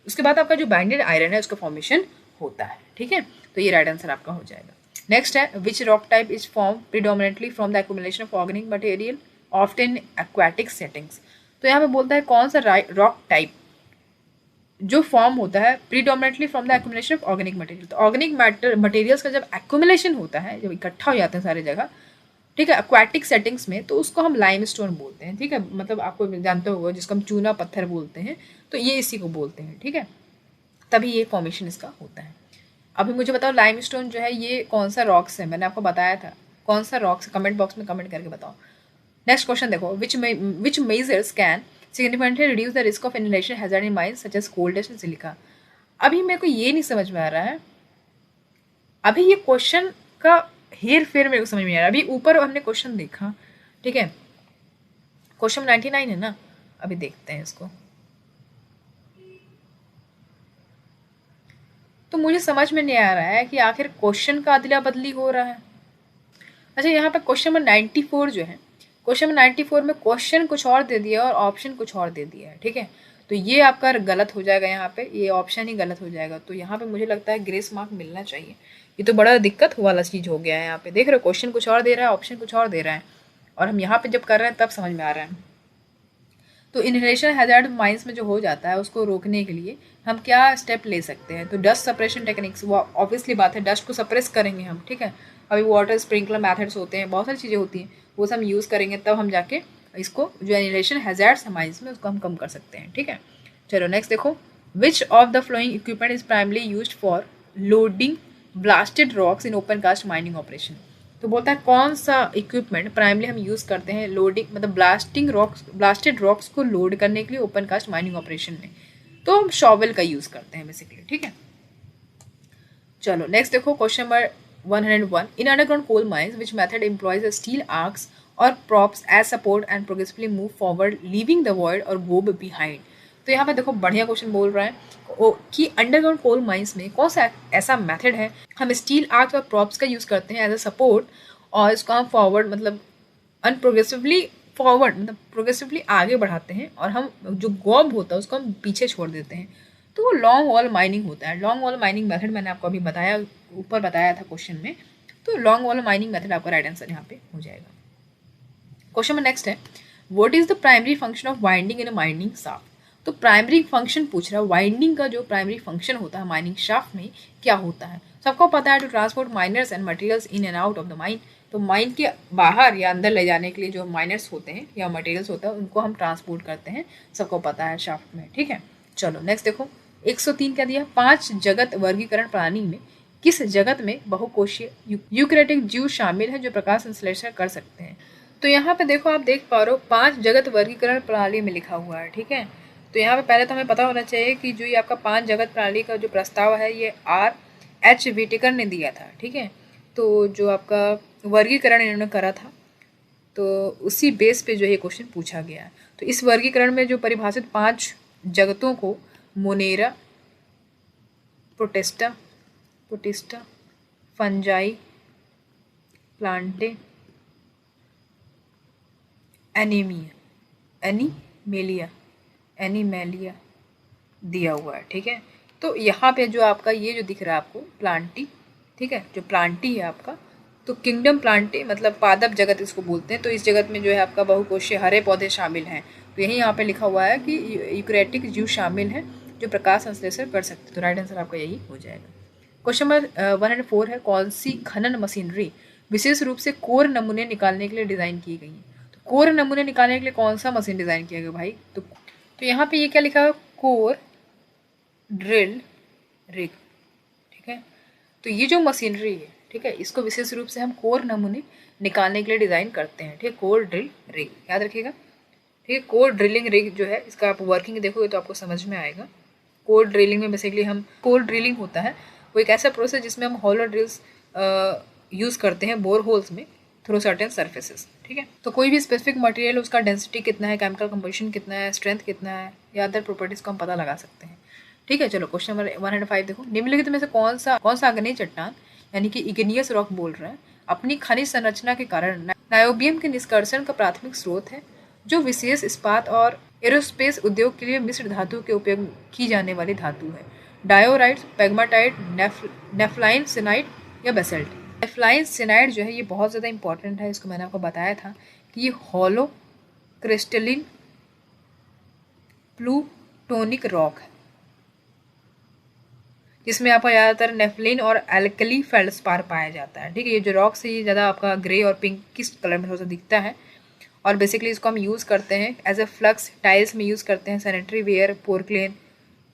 उसके बाद आपका जो बैंडेड आयरन है उसका फॉर्मेशन होता है। ठीक है, तो ये राइट आंसर आपका हो जाएगा। नेक्स्ट है which rock type is form predominantly from the accumulation of organic material often aquatic settings. तो यहाँ पे बोलता है कौन सा रॉक टाइप जो फॉर्म होता है predominantly from the accumulation of organic material. तो ऑर्गेनिक मटेरियल्स का जब एक्यूमुलेशन होता है, जब इकट्ठा हो जाते हैं सारी जगह, ठीक है, एक्वाटिक सेटिंग्स में, तो उसको हम लाइमस्टोन बोलते हैं। ठीक है, मतलब आपको जानते होगा जिसको हम चूना पत्थर बोलते हैं, तो ये इसी को बोलते हैं। ठीक है, तभी ये फॉर्मेशन इसका होता है। अभी मुझे बताओ लाइमस्टोन जो है ये कौन सा रॉक्स है, मैंने आपको बताया था कौन सा रॉक्स, कमेंट बॉक्स में कमेंट करके बताओ। नेक्स्ट क्वेश्चन देखो, which measures can significantly reduce the risk of inhalation hazard in mines such as coal dust and silica. अभी मेरे को ये नहीं समझ में आ रहा है, अभी ये क्वेश्चन का हेर फेर मेरे को समझ में आ रहा है। अभी ऊपर हमने क्वेश्चन देखा, ठीक है, क्वेश्चन 99 है ना, अभी देखते हैं इसको। तो मुझे समझ में नहीं आ रहा है कि आखिर क्वेश्चन का अदला बदली हो रहा है। अच्छा, यहाँ पे क्वेश्चन नंबर 94 जो है, क्वेश्चन नंबर 94 में क्वेश्चन कुछ और दे दिया और ऑप्शन कुछ और दे दिया है। ठीक है, तो ये आपका गलत हो जाएगा, यहाँ पे ये ऑप्शन ही गलत हो जाएगा। तो यहाँ पे मुझे लगता है ग्रेस मार्क मिलना चाहिए। ये तो बड़ा दिक्कत वाला चीज़ हो गया है। यहाँ पे देख रहे हो क्वेश्चन कुछ और दे रहा है, ऑप्शन कुछ और दे रहा है, और हम यहाँ पे जब कर रहे हैं तब समझ में आ रहा है। तो इनहेलेशन हैजार्ड माइंस में जो हो जाता है उसको रोकने के लिए हम क्या स्टेप ले सकते हैं, तो डस्ट सप्रेशन टेक्निक्स, वो ऑब्वियसली बात है डस्ट को सप्रेस करेंगे हम, ठीक है। अभी वाटर स्प्रिंकलर मैथड्स होते हैं, बहुत सारी चीज़ें होती हैं, वो सब हम यूज़ करेंगे तब हम जाके इसको जो इनहेलेशन हैजार्ड्स है माइंस में उसको हम कम कर सकते हैं, ठीक है। चलो नेक्स्ट देखो, which of the following equipment is primarily used for loading blasted rocks in open cast mining operation. तो बोलता है कौन सा इक्विपमेंट प्राइमली हम यूज़ करते हैं लोडिंग मतलब ब्लास्टेड रॉक्स को लोड करने के लिए ओपन कास्ट माइनिंग ऑपरेशन में, तो हम शॉवल का यूज़ करते हैं बेसिकली, ठीक है। चलो नेक्स्ट देखो question number 101, in underground coal mines which method employs steel arches और props as support and progressively move forward leaving the void और गोब बिहाइंड। तो यहाँ पे देखो बढ़िया क्वेश्चन बोल रहा है कि अंडरग्राउंड कोल माइंस में कौन सा ऐसा मेथड है हम स्टील आर्क्स और प्रॉप्स का यूज़ करते हैं एज अ सपोर्ट और इसको हम फॉरवर्ड मतलब अनप्रोग्रेसिवली फॉरवर्ड मतलब प्रोग्रेसिवली आगे बढ़ाते हैं और हम जो गॉब होता है उसको हम पीछे छोड़ देते हैं, तो वो लॉन्ग वॉल माइनिंग होता है। लॉन्ग वॉल माइनिंग मेथड मैंने आपको अभी बताया, ऊपर बताया था क्वेश्चन में, तो लॉन्ग वॉल माइनिंग मेथड आपका राइट आंसर यहाँ पे हो जाएगा। क्वेश्चन में नेक्स्ट है, what is the primary function of winding in a mining shaft. तो प्राइमरी फंक्शन पूछ रहा है, वाइंडिंग का जो प्राइमरी फंक्शन होता है माइनिंग शाफ्ट में क्या होता है। सबको पता है to transport miners and materials in and out of the mine. तो माइन के बाहर या अंदर ले जाने के लिए जो माइनर्स होते हैं या मटेरियल्स होता है उनको हम ट्रांसपोर्ट करते हैं, सबको पता है शाफ्ट में, ठीक है। चलो नेक्स्ट देखो 103 क्या दिया, 5 जगत वर्गीकरण प्रणाली में किस जगत में बहुकोशीय यूकैरियोटिक जीव शामिल है जो प्रकाश संश्लेषण कर सकते हैं। तो यहाँ पे देखो आप देख पा रहे हो 5 जगत वर्गीकरण प्रणाली में लिखा हुआ है, ठीक है। तो यहाँ पे पहले तो हमें पता होना चाहिए कि जो ये आपका 5 जगत प्रणाली का जो प्रस्ताव है ये R.H. व्हिटेकर ने दिया था, ठीक है। तो जो आपका वर्गीकरण इन्होंने करा था तो उसी बेस पे जो ये क्वेश्चन पूछा गया है। तो इस वर्गीकरण में जो परिभाषित 5 जगतों को Monera, protista, fungi, Plantae, animalia दिया हुआ है, ठीक है। तो यहाँ पे जो आपका ये जो दिख रहा है आपको प्लांटी, ठीक है, जो प्लांटी है आपका, तो किंगडम प्लांटी मतलब पादप जगत इसको बोलते हैं। तो इस जगत में जो है आपका बहुकोशीय हरे पौधे शामिल हैं। तो यही यहाँ पे लिखा हुआ है कि यूकैरियोटिक जीव शामिल हैं जो प्रकाश संश्लेषण कर सकते हैं। तो राइट आंसर आपका यही हो जाएगा। क्वेश्चन नंबर 104 है, कौन सी खनन मशीनरी विशेष रूप से कोर नमूने निकालने के लिए डिज़ाइन की गई है। तो कोर नमूने निकालने के लिए कौन सा मशीन डिज़ाइन किया गया भाई, तो यहाँ पे ये क्या लिखा है, कोर ड्रिल रिग, ठीक है। तो ये जो मशीनरी है, ठीक है, इसको विशेष रूप से हम कोर नमूने निकालने के लिए डिज़ाइन करते हैं, ठीक है। कोर ड्रिल रिग याद रखिएगा, ठीक है। कोर ड्रिलिंग रिग जो है इसका आप वर्किंग देखोगे तो आपको समझ में आएगा। कोर ड्रिलिंग में बेसिकली हम कोर ड्रिलिंग होता है वो एक ऐसा प्रोसेस जिसमें हम हॉलो ड्रिल्स यूज़ करते हैं बोर होल्स में थ्रू सर्टेन सर्फेसेस, ठीक है। तो कोई भी स्पेसिफिक मटेरियल उसका डेंसिटी कितना है, केमिकल कंपोजिशन कितना है, स्ट्रेंथ कितना है या अदर प्रॉपर्टीज को हम पता लगा सकते हैं, ठीक है। चलो क्वेश्चन नंबर 105 देखो, निम्नलिखित में से कौन सा आग्नेय चट्टान यानी कि इग्नियस रॉक बोल रहा है अपनी खनिज संरचना के कारण नायोबियम के निष्कर्षण का प्राथमिक स्रोत है जो विशेष इस्पात और एरोस्पेस उद्योग के लिए मिश्र धातु के उपयोग की जाने वाली धातु है। डायोराइट, पेग्माटाइट, नेफ्लाइन सिनाइट या बेसल्ट। नेफ्लाइन सिनाइट जो है ये बहुत ज़्यादा इंपॉर्टेंट है, इसको मैंने आपको बताया था कि ये हॉलो क्रिस्टलिन प्लूटोनिक रॉक है जिसमें आपका ज़्यादातर नेफ्लिन और एल्कली फेल्डस्पार पाया जाता है, ठीक है। ये जो रॉक से ये ज़्यादा आपका ग्रे और पिंकिश कलर में थोड़ा सा दिखता है और बेसिकली इसको हम यूज़ करते हैं एज ए फ्लक्स टाइल्स में यूज़ करते हैं, सैनिटरी वेयर, पोर्क्लेन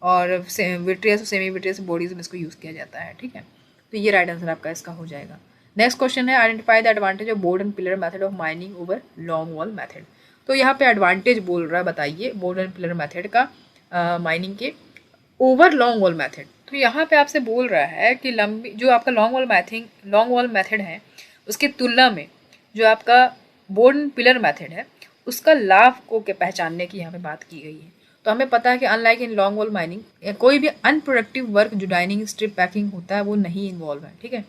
और विट्रियस और सेमी विट्रियस बॉडीज में इसको यूज़ किया जाता है, ठीक है। तो ये राइट आंसर आपका इसका हो जाएगा। नेक्स्ट क्वेश्चन है, identify the advantage of board and pillar method of mining over long wall method. तो यहाँ पे एडवांटेज बोल रहा है, बताइए बोर्ड एंड पिलर मेथड का माइनिंग के ओवर लॉन्ग वॉल मेथड। तो यहाँ पे आपसे बोल रहा है कि लंबी जो आपका लॉन्ग वॉल मेथड है उसकी तुलना में जो आपका बोर्ड एंड पिलर मेथड है उसका लाभ को के पहचानने की यहाँ पे बात की गई है। तो हमें पता है कि unlike in long wall mining कोई भी अनप्रोडक्टिव वर्क जो डाइनिंग स्ट्रिप पैकिंग होता है वो नहीं इन्वॉल्व है, ठीक है,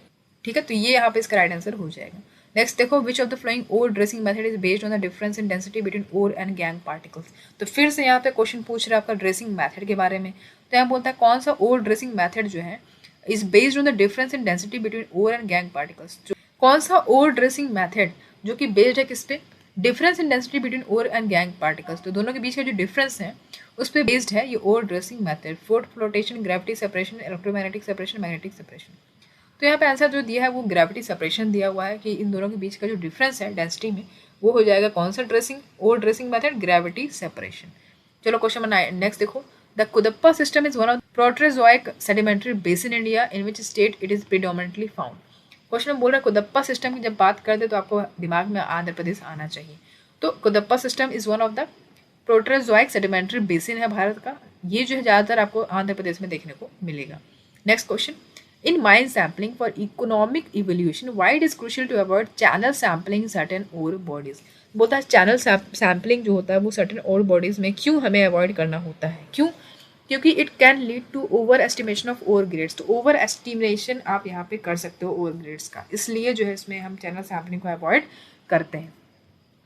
ठीक है। तो ये यहाँ पे इसका राइट आंसर हो जाएगा। नेक्स्ट देखो, which of the following ore dressing method is based on the difference in density between ore and gangue particles. तो फिर से यहाँ पे क्वेश्चन पूछ रहा है आपका ड्रेसिंग मेथड के बारे में। तो यहाँ बोलता है कौन सा ओर ड्रेसिंग मेथड जो है is based on the difference in density between ore and gangue particles. कौन सा ओर ड्रेसिंग मेथड जो कि बेस्ड है किस पे, difference in density between ore and gangue particles, तो दोनों के बीच का जो डिफरेंस है उस पर बेस्ड है ये ore dressing method, flotation, gravity separation, electromagnetic separation, magnetic separation. तो यहाँ पे आंसर जो दिया है वो ग्रेविटी सेपरेशन दिया हुआ है कि इन दोनों के बीच का जो डिफरेंस है डेंसिटी में वो हो जाएगा कौन सा dressing, ore dressing method, gravity separation. चलो क्वेश्चन नंबर नेक्स्ट देखो, the Cuddapah system is one of proterozoic sedimentary basin India in which state it is predominantly found. Question में बोल रहा है कुदप्पा सिस्टम की जब बात करते तो आपको दिमाग में आंध्र प्रदेश आना चाहिए। तो Cuddapah system is one of the proterozoic sedimentary basin है भारत का, ये जो है ज़्यादातर आपको आंध्र प्रदेश में देखने को मिलेगा। Next question, in mine sampling for economic evaluation why it is crucial to avoid channel sampling certain ore bodies. बोलता है चैनल सैम्पलिंग जो होता है वो सर्टेन ओर बॉडीज में क्यों हमें अवॉइड करना होता है, क्यों? क्योंकि it can lead to over estimation of ore grades, तो ओवर एस्टिमेशन आप यहाँ पे कर सकते हो ओवर ग्रेड्स का, इसलिए जो है इसमें हम चैनल सैम्पलिंग को अवॉइड करते हैं।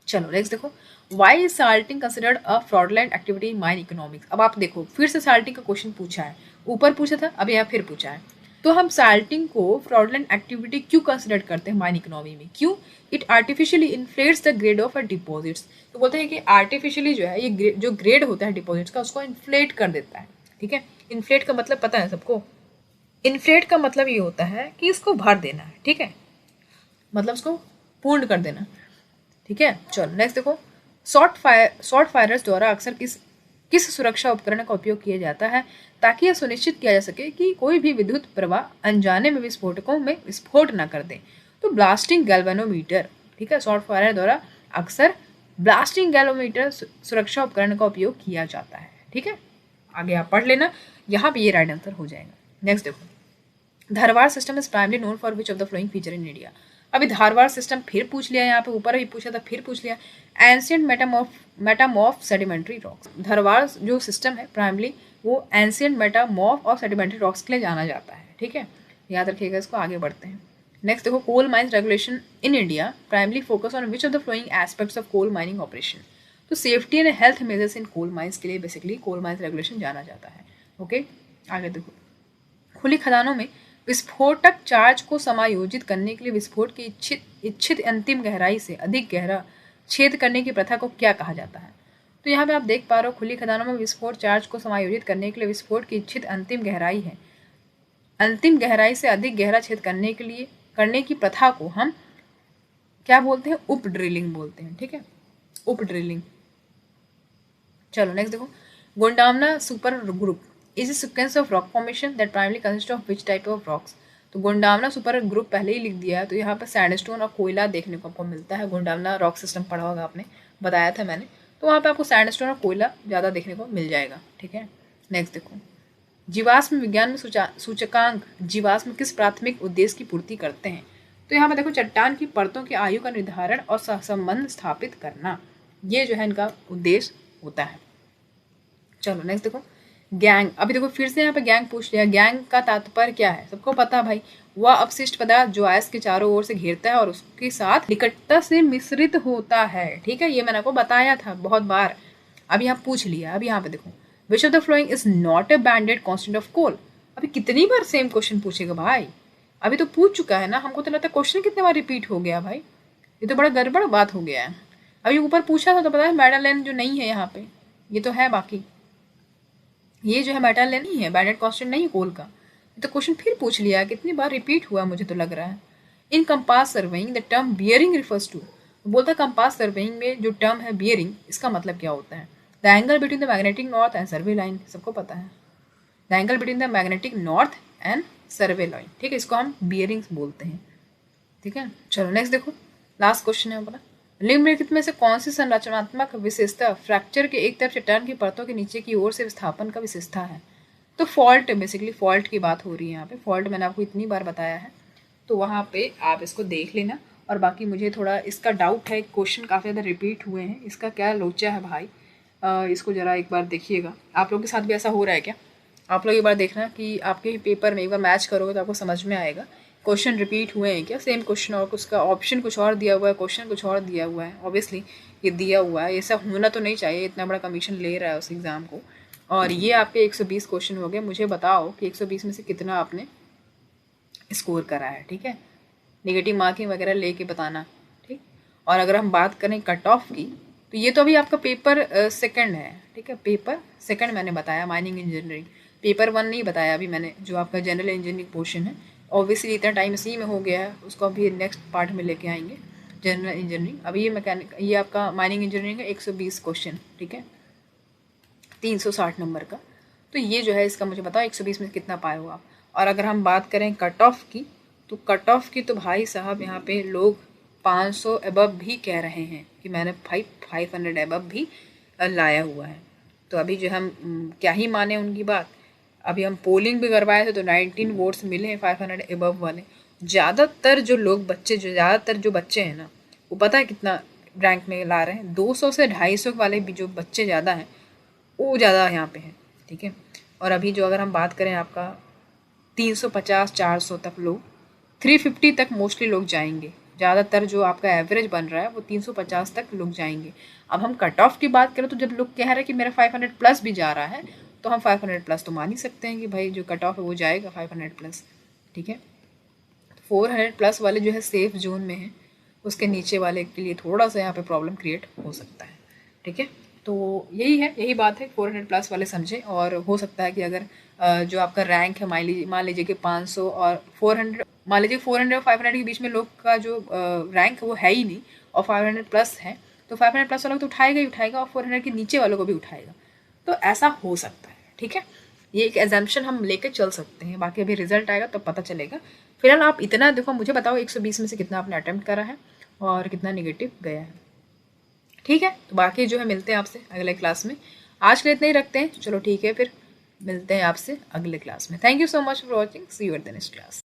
चलो नेक्स्ट देखो, why is salting considered a fraudulent activity in mine economics. अब आप देखो फिर से साल्टिंग का क्वेश्चन पूछा है, ऊपर पूछा था अब यहाँ फिर पूछा है, तो हम साल्टिंग को फ्रॉडलेंट एक्टिविटी क्यों कंसिडर करते हैं माइन इकोनॉमी में, क्यों? It artificially inflates the grade of a deposits, तो बोलते हैं कि आर्टिफिशियली जो है ये जो ग्रेड होता है डिपॉजिट्स का उसको इन्फ्लेट कर देता है। ठीक है, इन्फ्लेट का मतलब पता है सबको, इन्फ्लेट का मतलब ये होता है कि इसको भर देना है, ठीक है, मतलब उसको पूर्ण कर देना। ठीक है, चलो नेक्स्ट देखो, शॉर्ट फायरर्स द्वारा अक्सर किस सुरक्षा उपकरण का उपयोग किया जाता है ताकि यह सुनिश्चित किया जा सके कि कोई भी विद्युत प्रवाह अनजाने में विस्फोटकों में विस्फोट न कर दे। तो ब्लास्टिंग गैल्वेनोमीटर, ठीक है, शॉर्ट फायर द्वारा अक्सर ब्लास्टिंग गैल्वेनोमीटर सुरक्षा उपकरण का उपयोग किया जाता है। ठीक है, आगे आप पढ़ लेना, यहाँ पे ये राइट आंसर हो जाएगा। नेक्स्ट देखो, Dharwad system is primarily known for which of the flowing feature in India. अभी धारवाड़ सिस्टम फिर पूछ लिया, यहाँ पे ऊपर भी पूछा था फिर पूछ लिया, एंशियंट मेटामॉर्फ सेडिमेंट्री रॉक्स। धारवाड़ जो सिस्टम है प्राइमली वो एंशियंट मेटामॉर्फ और सेडिमेंट्री रॉक्स के लिए जाना जाता है। ठीक है, याद रखिएगा इसको, आगे बढ़ते हैं। नेक्स्ट देखो, coal mines regulation in India primarily focus on which of the following aspects of coal mining operation. तो safety and health measures in coal mines के लिए बेसिकली कोल माइंस रेगुलेशन जाना जाता है। ओके, आगे देखो, खुली खदानों में विस्फोटक चार्ज को समायोजित करने के लिए विस्फोट की इच्छित अंतिम गहराई से अधिक गहरा छेद करने की प्रथा को क्या कहा जाता है। तो यहाँ पे आप देख पा रहे हो, खुली खदानों में विस्फोट चार्ज को समायोजित करने के लिए विस्फोट की इच्छित अंतिम गहराई है, अंतिम गहराई से अधिक गहरा छेद करने की प्रथा को हम क्या बोलते हैं, उप ड्रिलिंग बोलते हैं। ठीक है, उप ड्रिलिंग। चलो नेक्स्ट देखो, Gondwana super group is a sequence of rock formation that primarily consist of which type of rocks. तो गोंडावना सुपर ग्रुप पहले ही लिख दिया है, तो यहाँ पर सैंडस्टोन और कोयला देखने को आपको मिलता है। गोंडावना रॉक सिस्टम पढ़ा होगा आपने, बताया था मैंने, तो वहाँ पे आपको सैंडस्टोन और कोयला ज़्यादा देखने को मिल जाएगा। ठीक है, नेक्स्ट देखो, जीवाश्म विज्ञान में सूचकांक जीवाश्म किस प्राथमिक उद्देश्य की पूर्ति करते हैं। तो यहाँ पर देखो, चट्टान की परतों की आयु का निर्धारण और सहसंबंध स्थापित करना, ये जो है इनका उद्देश्य होता है। चलो नेक्स्ट देखो, गैंग। अभी देखो फिर से यहाँ पे गैंग पूछ लिया, गैंग का तात्पर्य क्या है, सबको पता है भाई, वह अपशिष्ट पदार्थ जो आयस के चारों ओर से घेरता है और उसके साथ निकटता से मिश्रित होता है। ठीक है, ये मैंने आपको बताया था बहुत बार, अब यहाँ पूछ लिया। अब यहाँ पे देखो, which of the following is not a banded constant of coal. अभी कितनी बार सेम क्वेश्चन पूछेगा भाई, अभी तो पूछ चुका है ना, हमको तो लगता है क्वेश्चन कितने बार रिपीट हो गया भाई, ये तो बड़ा गड़बड़ बात हो गया है। अभी ऊपर पूछा था तो पता है मेडालेन जो नहीं है यहाँ पे, ये तो है, बाकी ये जो है मेटालेन नहीं है, बैंडेड कांस्टेंट नहीं कोल का। तो क्वेश्चन फिर पूछ लिया, कितनी बार रिपीट हुआ मुझे तो लग रहा है। In compass surveying the term bearing refers to, बोलता है कंपास सर्वेइंग में जो टर्म है बियरिंग, इसका मतलब क्या होता है, the angle between the magnetic north and survey line, सबको पता है, the angle between the magnetic north and survey line. ठीक है, इसको हम बियरिंग्स बोलते हैं। ठीक है, चलो नेक्स्ट देखो, लास्ट क्वेश्चन है हमारा, निम्नलिखित में से कौन सी संरचनात्मक विशेषता फ्रैक्चर के एक तरफ चट्टान की परतों के नीचे की ओर से विस्थापन का विशेषता है। तो फॉल्ट, बेसिकली फॉल्ट की बात हो रही है यहाँ पे। फॉल्ट मैंने आपको इतनी बार बताया है, तो वहाँ पे आप इसको देख लेना। और बाकी मुझे थोड़ा इसका डाउट है, क्वेश्चन काफ़ी ज़्यादा रिपीट हुए हैं, इसका क्या लोचा है भाई, इसको ज़रा एक बार देखिएगा। आप लोगों के साथ भी ऐसा हो रहा है क्या? आप लोग एक बार देखना कि आपके पेपर में एक बार मैच करोगे तो आपको समझ में आएगा क्वेश्चन रिपीट हुए हैं क्या, सेम क्वेश्चन और उसका ऑप्शन कुछ और दिया हुआ है, क्वेश्चन कुछ और दिया हुआ है। ऑब्वियसली ये दिया हुआ है, ऐसा होना तो नहीं चाहिए, इतना बड़ा कमीशन ले रहा है उस एग्ज़ाम को। और ये आपके 120 क्वेश्चन हो गए, मुझे बताओ कि 120 में से कितना आपने स्कोर करा है। ठीक है, नेगेटिव मार्किंग वगैरह लेके बताना। ठीक, और अगर हम बात करें कट ऑफ की, तो ये तो अभी आपका पेपर सेकंड है, ठीक है, पेपर सेकंड मैंने बताया माइनिंग इंजीनियरिंग, पेपर 1 नहीं बताया अभी मैंने, जो आपका जनरल इंजीनियरिंग पोर्शन है। ऑब्वियसली इतना टाइम इसी में हो गया है, उसको अभी नेक्स्ट पार्ट में लेके आएंगे जनरल इंजीनियरिंग। अभी ये मैकेनिक, ये आपका माइनिंग इंजीनियरिंग का 120 क्वेश्चन, ठीक है, 360 नंबर का। तो ये जो है इसका मुझे बताओ 120 में कितना पाए हो आप। और अगर हम बात करें कट ऑफ की, तो कट ऑफ की तो भाई साहब यहाँ पे लोग 500 एबव भी कह रहे हैं कि मैंने 500 एबव भी लाया हुआ है। तो अभी जो हम क्या ही माने उनकी बात। अभी हम पोलिंग भी करवाए थे तो 19 वोट्स मिले हैं 500 एबव वाले। ज़्यादातर जो लोग बच्चे, जो ज़्यादातर जो बच्चे हैं ना, वो पता है कितना रैंक में ला रहे हैं, 200 से 250 वाले भी जो बच्चे ज़्यादा हैं वो ज़्यादा यहाँ पे है, ठीक है। और अभी जो अगर हम बात करें आपका 350-400 तक लोग, 350 तक मोस्टली लोग जाएंगे। ज़्यादातर जो आपका एवरेज बन रहा है वो 350 तक लोग जाएंगे। अब हम कट ऑफ की बात करें तो जब लोग कह रहे हैं कि मेरा 500 प्लस भी जा रहा है, तो हम 500 प्लस तो मान ही सकते हैं कि भाई जो कट ऑफ है वो जाएगा 500 प्लस, ठीक है। 400 प्लस वाले जो है सेफ जोन में है, उसके नीचे वाले के लिए थोड़ा सा यहाँ पे प्रॉब्लम क्रिएट हो सकता है, ठीक है। तो यही है, यही बात है, 400 प्लस वाले समझें। और हो सकता है कि अगर जो आपका रैंक है मान लीजिए कि 500 और 400, मान लीजिए 400 और 500 के बीच में लोग का जो रैंक है वो है ही नहीं और 500 प्लस है, तो 500 प्लस वालों को तो उठाएगा ही उठाएगा और 400 के नीचे वालों को भी उठाएगा। तो ऐसा हो सकता है, ठीक है। ये एक एग्जाम्पशन हम लेके चल सकते हैं, बाकी अभी रिजल्ट आएगा तो पता चलेगा। फिलहाल आप इतना देखो, मुझे बताओ 120 में से कितना आपने अटेम्प्ट करा है और कितना निगेटिव गया है, ठीक है। तो बाकी जो है मिलते हैं आपसे अगले क्लास में। आज के लिए इतना ही रखते हैं, चलो ठीक है, फिर मिलते हैं आपसे अगले क्लास में। Thank you so much for watching, see you at the next class.